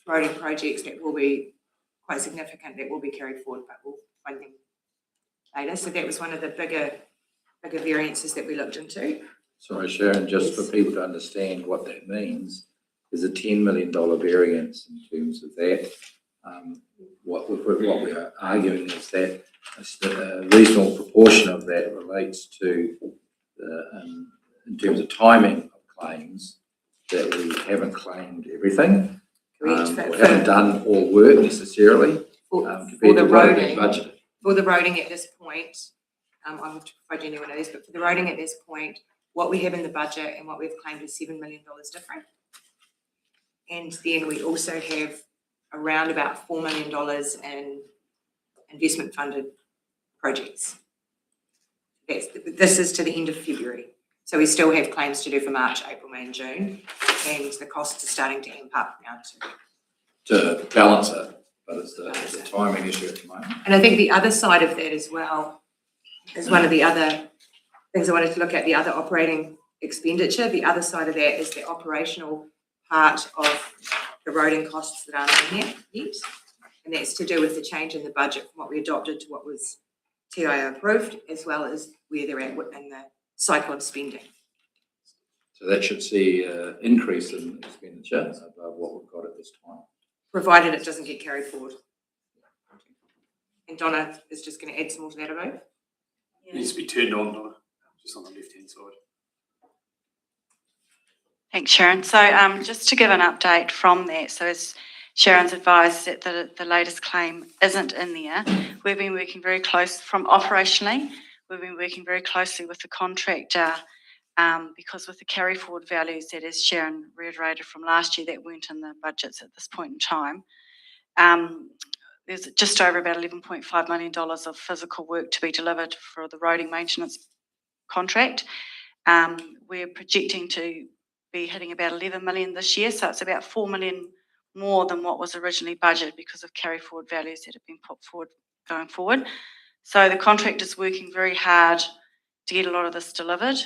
roading projects that will be quite significant that will be carried forward, but we'll fund them later. So that was one of the bigger variances that we looked into. Sorry, Sharon, just for people to understand what that means, there's a $10 million variance in terms of that. What we are arguing is that a reasonable proportion of that relates to in terms of timing of claims, that we haven't claimed everything. We haven't done all work necessarily compared to what we budgeted. For the roading at this point, I'll have to provide you anyone of these, but for the roading at this point, what we have in the budget and what we've claimed is $7 million different. And then we also have around about $4 million in investment funded projects. This is to the end of February. So we still have claims to do for March, April, May and June, and the costs are starting to amp up now to balance it. But it's the timing issue at the moment. And I think the other side of that as well is one of the other things I wanted to look at, the other operating expenditure. The other side of that is the operational part of the roading costs that aren't in there yet. And that's to do with the change in the budget from what we adopted to what was TIO approved, as well as where they're at in the cycle of spending. So that should see an increase in expenditure above what we've got at this time. Provided it doesn't get carried forward. And Donna is just going to add some more to that, about. It needs to be turned on, Donna, just on the left-hand side. Thanks, Sharon. So just to give an update from that, so as Sharon's advised that the latest claim isn't in there, we've been working very close operationally, we've been working very closely with the contractor because with the carry forward values that, as Sharon reiterated from last year, that weren't in the budgets at this point in time, there's just over about $11.5 million of physical work to be delivered for the roading maintenance contract. We're projecting to be hitting about 11 million this year, so it's about 4 million more than what was originally budgeted because of carry forward values that have been put forward going forward. So the contractor's working very hard to get a lot of this delivered,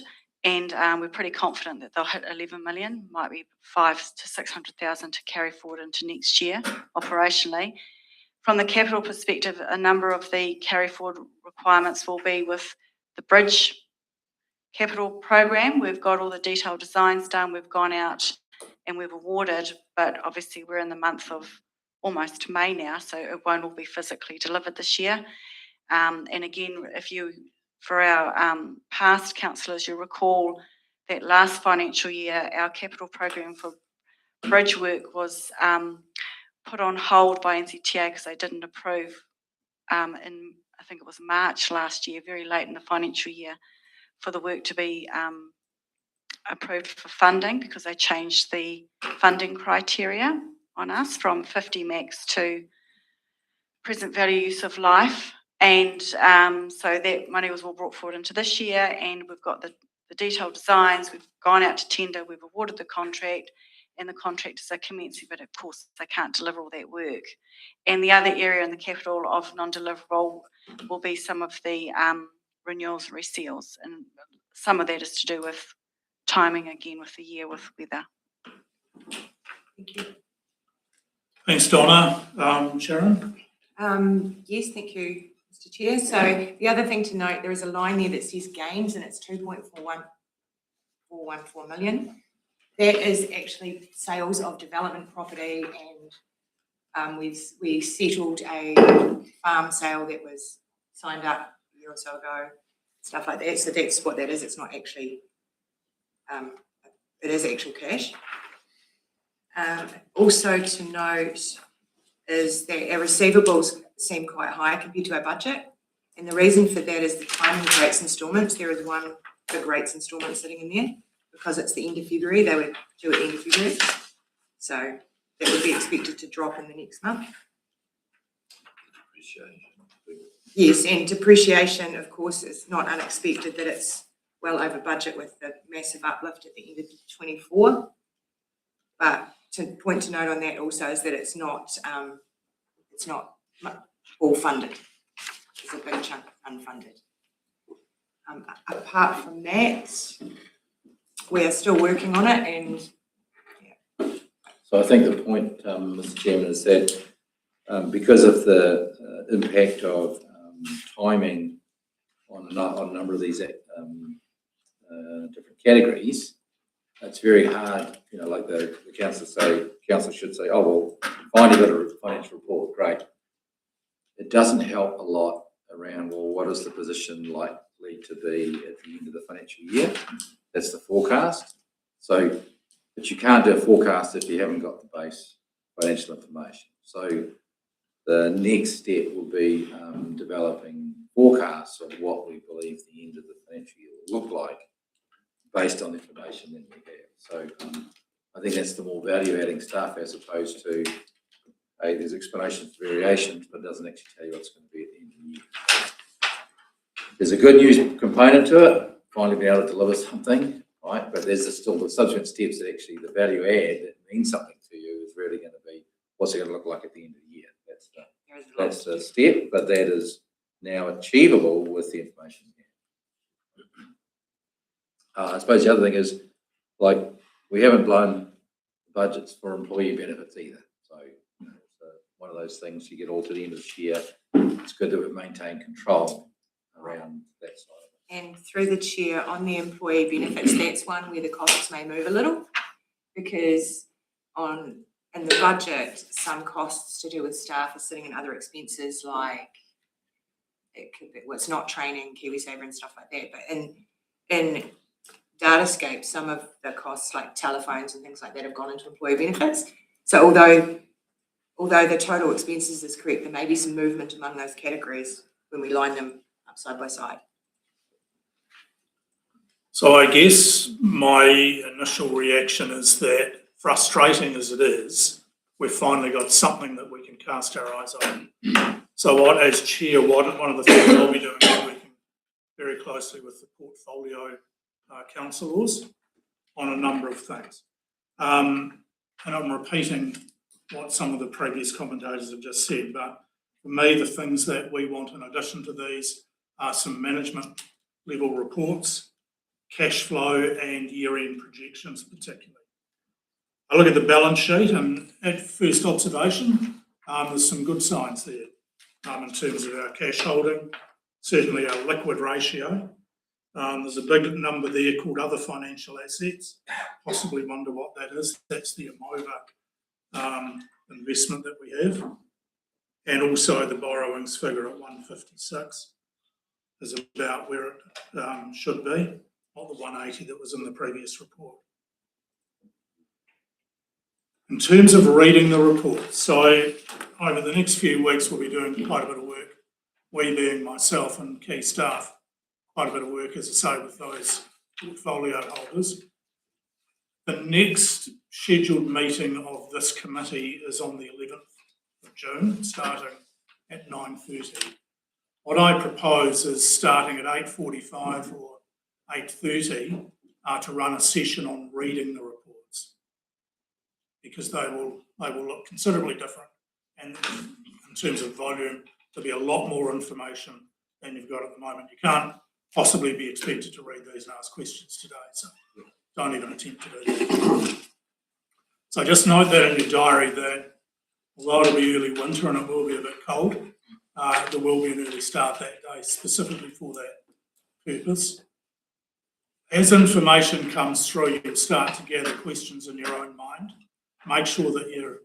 and we're pretty confident that they'll hit 11 million, might be 500,000 to 600,000 to carry forward into next year operationally. From the capital perspective, a number of the carry forward requirements will be with the bridge capital program. We've got all the detailed designs done, we've gone out and we've awarded, but obviously we're in the month of almost May now, so it won't all be physically delivered this year. And again, for our past councillors, you'll recall that last financial year, our capital program for bridge work was put on hold by NZTA because they didn't approve in, I think it was March last year, very late in the financial year, for the work to be approved for funding because they changed the funding criteria on us from 50 max to present value use of life. And so that money was all brought forward into this year, and we've got the detailed designs, we've gone out to tender, we've awarded the contract, and the contractors are commencing, but of course they can't deliver all that work. And the other area in the capital of non-deliverable will be some of the renewals and reseals, and some of that is to do with timing again with the year with weather. Thank you. Thanks, Donna. Sharon? Yes, thank you, Mr. Chair. So the other thing to note, there is a line there that says gains, and it's 2.414 million. That is actually sales of development property, and we settled a farm sale that was signed up a year or so ago, stuff like that. So that's what that is. It's not actually, it is actual cash. Also to note is that our receivables seem quite high compared to our budget. And the reason for that is the timing of rates instalments. There is one big rates instalment sitting in there because it's the end of February. They were due at the end of February. So that would be expected to drop in the next month. Yes, and depreciation, of course, is not unexpected that it's well over budget with the massive uplift at the end of 24. But to point to note on that also is that it's not all funded. There's a big chunk unfunded. Apart from that, we are still working on it, and So I think the point, Mr. Chairman, is that because of the impact of timing on a number of these different categories, it's very hard, like the council should say, oh, well, finally got a financial report, great. It doesn't help a lot around, well, what is the position likely to be at the end of the financial year? That's the forecast. So, but you can't do a forecast if you haven't got the base financial information. So the next step will be developing forecasts of what we believe the end of the financial year will look like based on the information that we have. So I think that's the more value-adding stuff as opposed to, hey, there's explanations, variations, but it doesn't actually tell you what's going to be at the end of the year. There's a good news component to it, finally being able to deliver something, right? But there's still the subsequent steps that actually the value add that means something to you is really going to be what's it going to look like at the end of the year. That's the step, but that is now achievable with the information. I suppose the other thing is, we haven't blown budgets for employee benefits either. So, one of those things you get all to the end of the year. It's good that we've maintained control around that side. And through the chair, on the employee benefits, that's one where the costs may move a little, because in the budget, some costs to do with staff are sitting in other expenses, like it could be, well, it's not training, KiwiSaver and stuff like that, but in Datascape, some of the costs like telephones and things like that have gone into employee benefits. So although the total expenses is correct, there may be some movement among those categories when we line them up side by side. So I guess my initial reaction is that, frustrating as it is, we've finally got something that we can cast our eyes on. So what, as chair, one of the things I'll be doing is working very closely with the portfolio councillors on a number of things. And I'm repeating what some of the previous commentators have just said, but for me, the things that we want in addition to these are some management level reports, cash flow and year-end projections particularly. I look at the balance sheet and at first observation, there's some good signs there in terms of our cash holding, certainly our liquid ratio. There's a big number there called other financial assets. Possibly wonder what that is. That's the Amova investment that we have. And also the borrowings figure at 156 is about where it should be, not the 180 that was in the previous report. In terms of reading the report, so over the next few weeks we'll be doing quite a bit of work, we being myself and key staff, quite a bit of work, as I say, with those portfolio holders. The next scheduled meeting of this committee is on the 11th of June, starting at 9:30. What I propose is starting at 8:45 or 8:30 to run a session on reading the reports, because they will look considerably different, and in terms of volume, there'll be a lot more information than you've got at the moment. You can't possibly be expected to read these and ask questions today, so don't even attempt to do that. So just note that in your diary that although it'll be early winter and it will be a bit cold, there will be an early start that day specifically for that purpose. As information comes through, you'll start to gather questions in your own mind. Make sure that you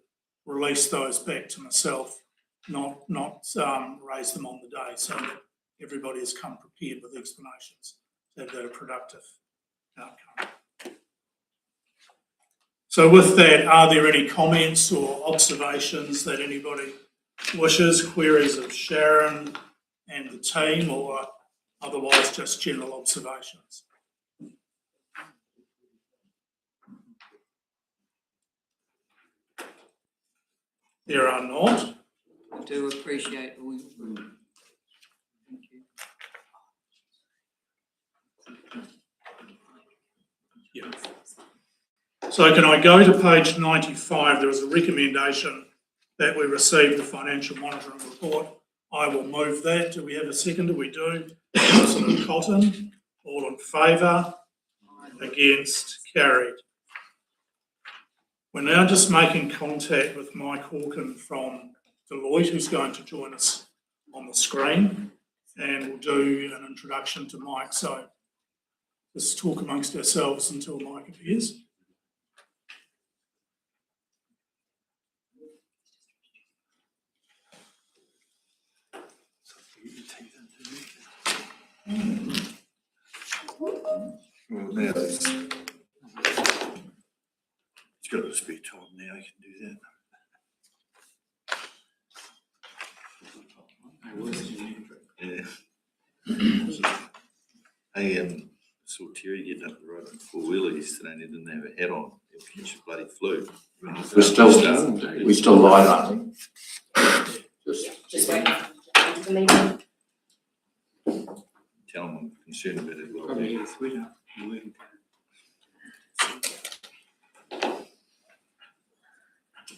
release those back to myself, not raise them on the day, so that everybody has come prepared with explanations to have that a productive outcome. So with that, are there any comments or observations that anybody wishes, queries of Sharon and the team, or otherwise just general observations? There are not. I do appreciate all your work. Thank you. Yeah. So can I go to page 95? There is a recommendation that we receive the financial monitoring report. I will move that. Do we have a seconder? We do. Councillor Cotton, all in favour? Against? Carried. We're now just making contact with Mike Hawken from Deloitte, who's going to join us on the screen, and we'll do an introduction to Mike. So let's talk amongst ourselves until Mike appears. Well, now it's got a spare time now, you can do that. Yeah. Hey, saw Terry getting up the road on four-wheeler yesterday and he didn't have a hat on. He'll catch a bloody flu. We're still live, aren't we? Just wait for the meeting. Tell him I'm concerned about it. Probably get a sweater.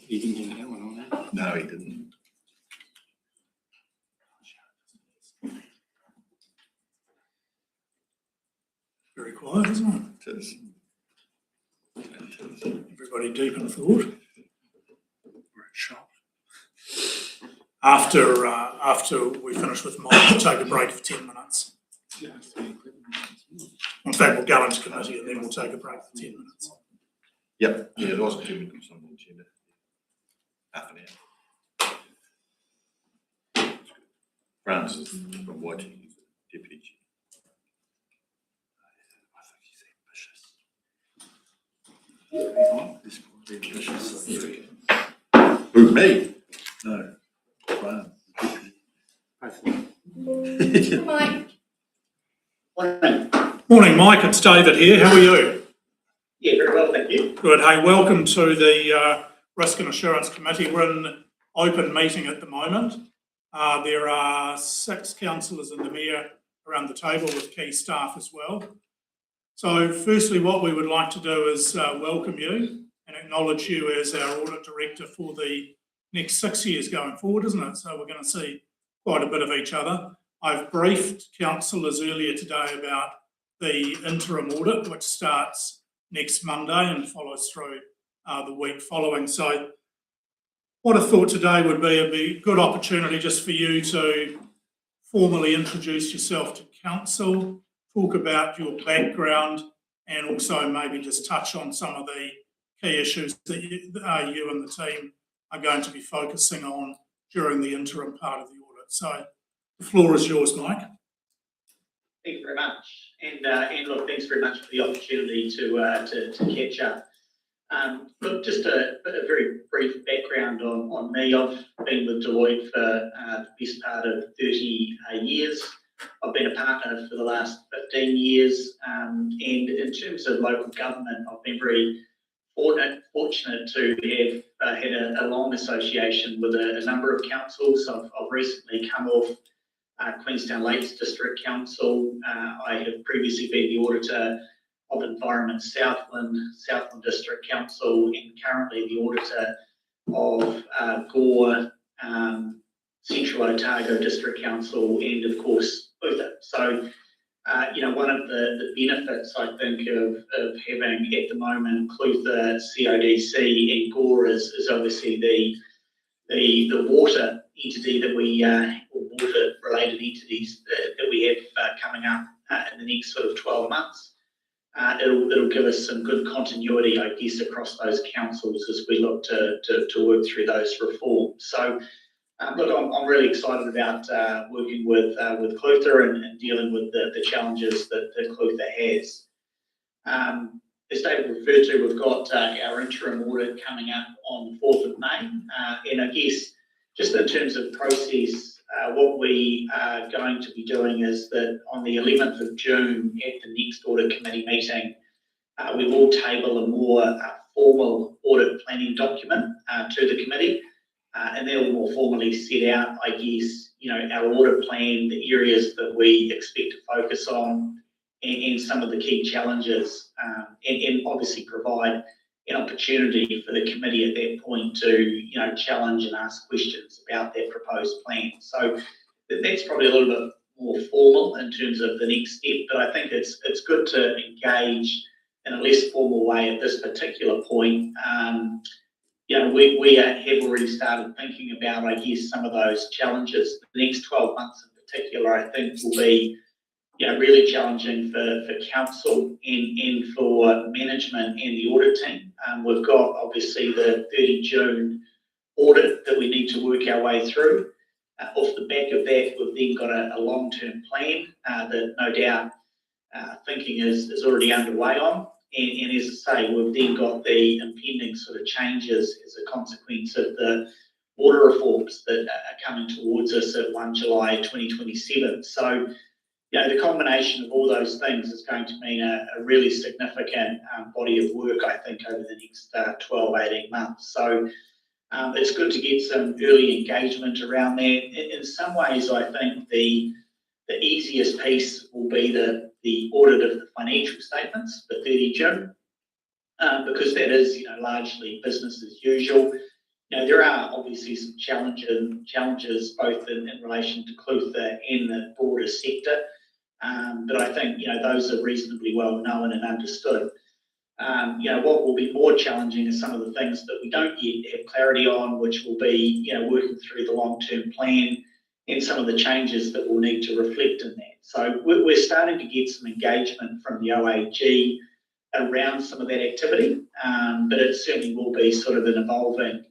He didn't get that one on that? No, he didn't. Very quiet, isn't It is. it? Everybody deep in thought. We're in shock. after we finish with Mike, we'll take a break for 10 minutes. In fact, we'll go into committee and then we'll take a break for 10 minutes. Yep, yeah, there was 2 minutes on the agenda. Half an hour. Francis from Whiting, deputy chair. Who, me? No, Brian. Mike. Morning, Mike. It's David here. How are you? Yeah, very well, thank you. Good. Hey, welcome to the Risk and Assurance Committee. We're in open meeting at the moment. There are 6 councillors and the mayor around the table with key staff as well. So firstly, what we would like to do is welcome you and acknowledge you as our audit director for the next 6 years going forward, isn't it? So we're going to see quite a bit of each other. I've briefed councillors earlier today about the interim audit, which starts next Monday and follows through the week following. So what I thought today would be a good opportunity just for you to formally introduce yourself to council, talk about your background, and also maybe just touch on some of the key issues that you and the team are going to be focusing on during the interim part of the audit. So the floor is yours, Mike. Thank you very much. And look, thanks very much for the opportunity to catch up. Look, just a very brief background on me. I've been with Deloitte for the best part of 30 years. I've been a partner for the last 15 years. And in terms of local government, I've been very fortunate to have had a long association with a number of councils. I've recently come off Queenstown Lakes District Council. I have previously been the auditor of Environment Southland District Council, and currently the auditor of Gore, Central Otago District Council, and of course Clutha. So, one of the benefits I think of having at the moment Clutha, CODC, and Gore is obviously the water entity that we, or water-related entities that we have coming up in the next sort of 12 months. It'll give us some good continuity, I guess, across those councils as we look to work through those reforms. So, look, I'm really excited about working with Clutha and dealing with the challenges that Clutha has. As David referred to, we've got our interim audit coming up on the 4th of May. And I guess just in terms of process, what we are going to be doing is that on the 11th of June at the next audit committee meeting, we will table a more formal audit planning document to the committee. And that will more formally set out, I guess, our audit plan, the areas that we expect to focus on, and some of the key challenges, and obviously provide an opportunity for the committee at that point to, challenge and ask questions about that proposed plan. So that's probably a little bit more formal in terms of the next step, but I think it's good to engage in a less formal way at this particular point. We have already started thinking about, I guess, some of those challenges. The next 12 months in particular, I think, will be really challenging for council and for management and the audit team. We've got obviously the 30 June audit that we need to work our way through. Off the back of that, we've then got a long-term plan that no doubt thinking is already underway on. And as I say, we've then got the impending sort of changes as a consequence of the water reforms that are coming towards us at 1 July 2027. So, the combination of all those things is going to mean a really significant body of work, I think, over the next 12, 18 months. So it's good to get some early engagement around that. In some ways, I think the easiest piece will be the audit of the financial statements for 30 June, because that is, largely business as usual. There are obviously some challenges both in relation to Clutha and the broader sector. But I think, those are reasonably well known and understood. What will be more challenging is some of the things that we don't yet have clarity on, which will be, working through the long-term plan and some of the changes that we'll need to reflect in that. So we're starting to get some engagement from the OAG around some of that activity, but it certainly will be sort of an evolving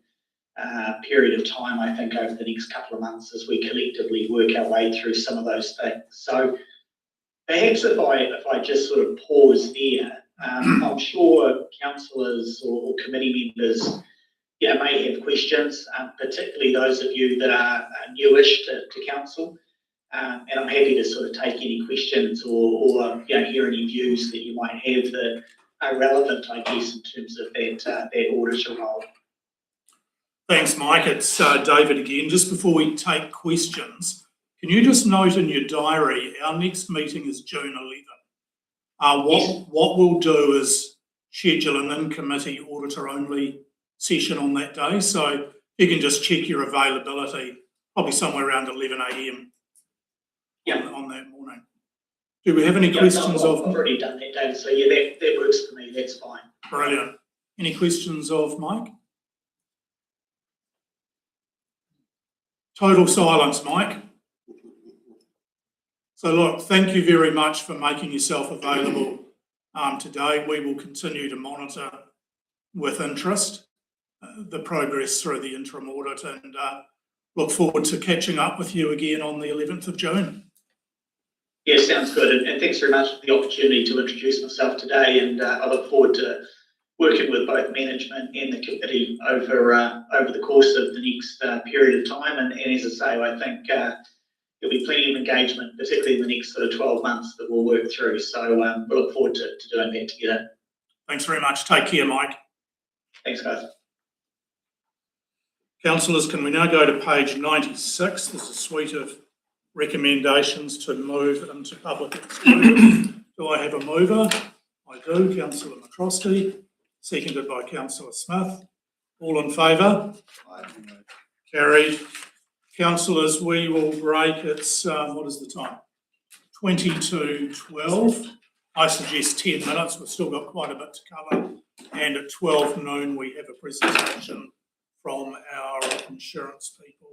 period of time, I think, over the next couple of months as we collectively work our way through some of those things. So perhaps if I just sort of pause there, I'm sure councillors or committee members, may have questions, particularly those of you that are newish to council. And I'm happy to sort of take any questions or hear any views that you might have that are relevant, I guess, in terms of that auditor role. Thanks, Mike. It's David again. Just before we take questions, can you just note in your diary, our next meeting is June 11. What we'll do is schedule an in-committee auditor-only session on that day. So you can just check your availability, probably somewhere around 11 a.m. on that morning. Do we have any questions I've already done that, David, so that works for me, that's fine. Brilliant. Any questions of Mike? Total silence, Mike. So look, thank you very much for making yourself available today. We will continue to monitor with interest the progress through the interim audit and look forward to catching up with you again on the 11th of June. Yeah, sounds good. And thanks very much for the opportunity to introduce myself today. And I look forward to working with both management and the committee over the course of the next period of time. And as I say, I think there'll be plenty of engagement, particularly in the next sort of 12 months that we'll work through. So we look forward to doing that together. Thanks very much. Take care, Mike. Thanks, guys. Councillors, can we now go to page 96? There's a suite of recommendations to move into public exclusion. Do I have a mover? I do. Councillor McCrosty, seconded by Councillor Smith. All in favour? Carried. Councillors, we will break. It's, what is the time? 20 to 12. I suggest 10 minutes. We've still got quite a bit to cover. And at 12 noon, we have a presentation from our insurance people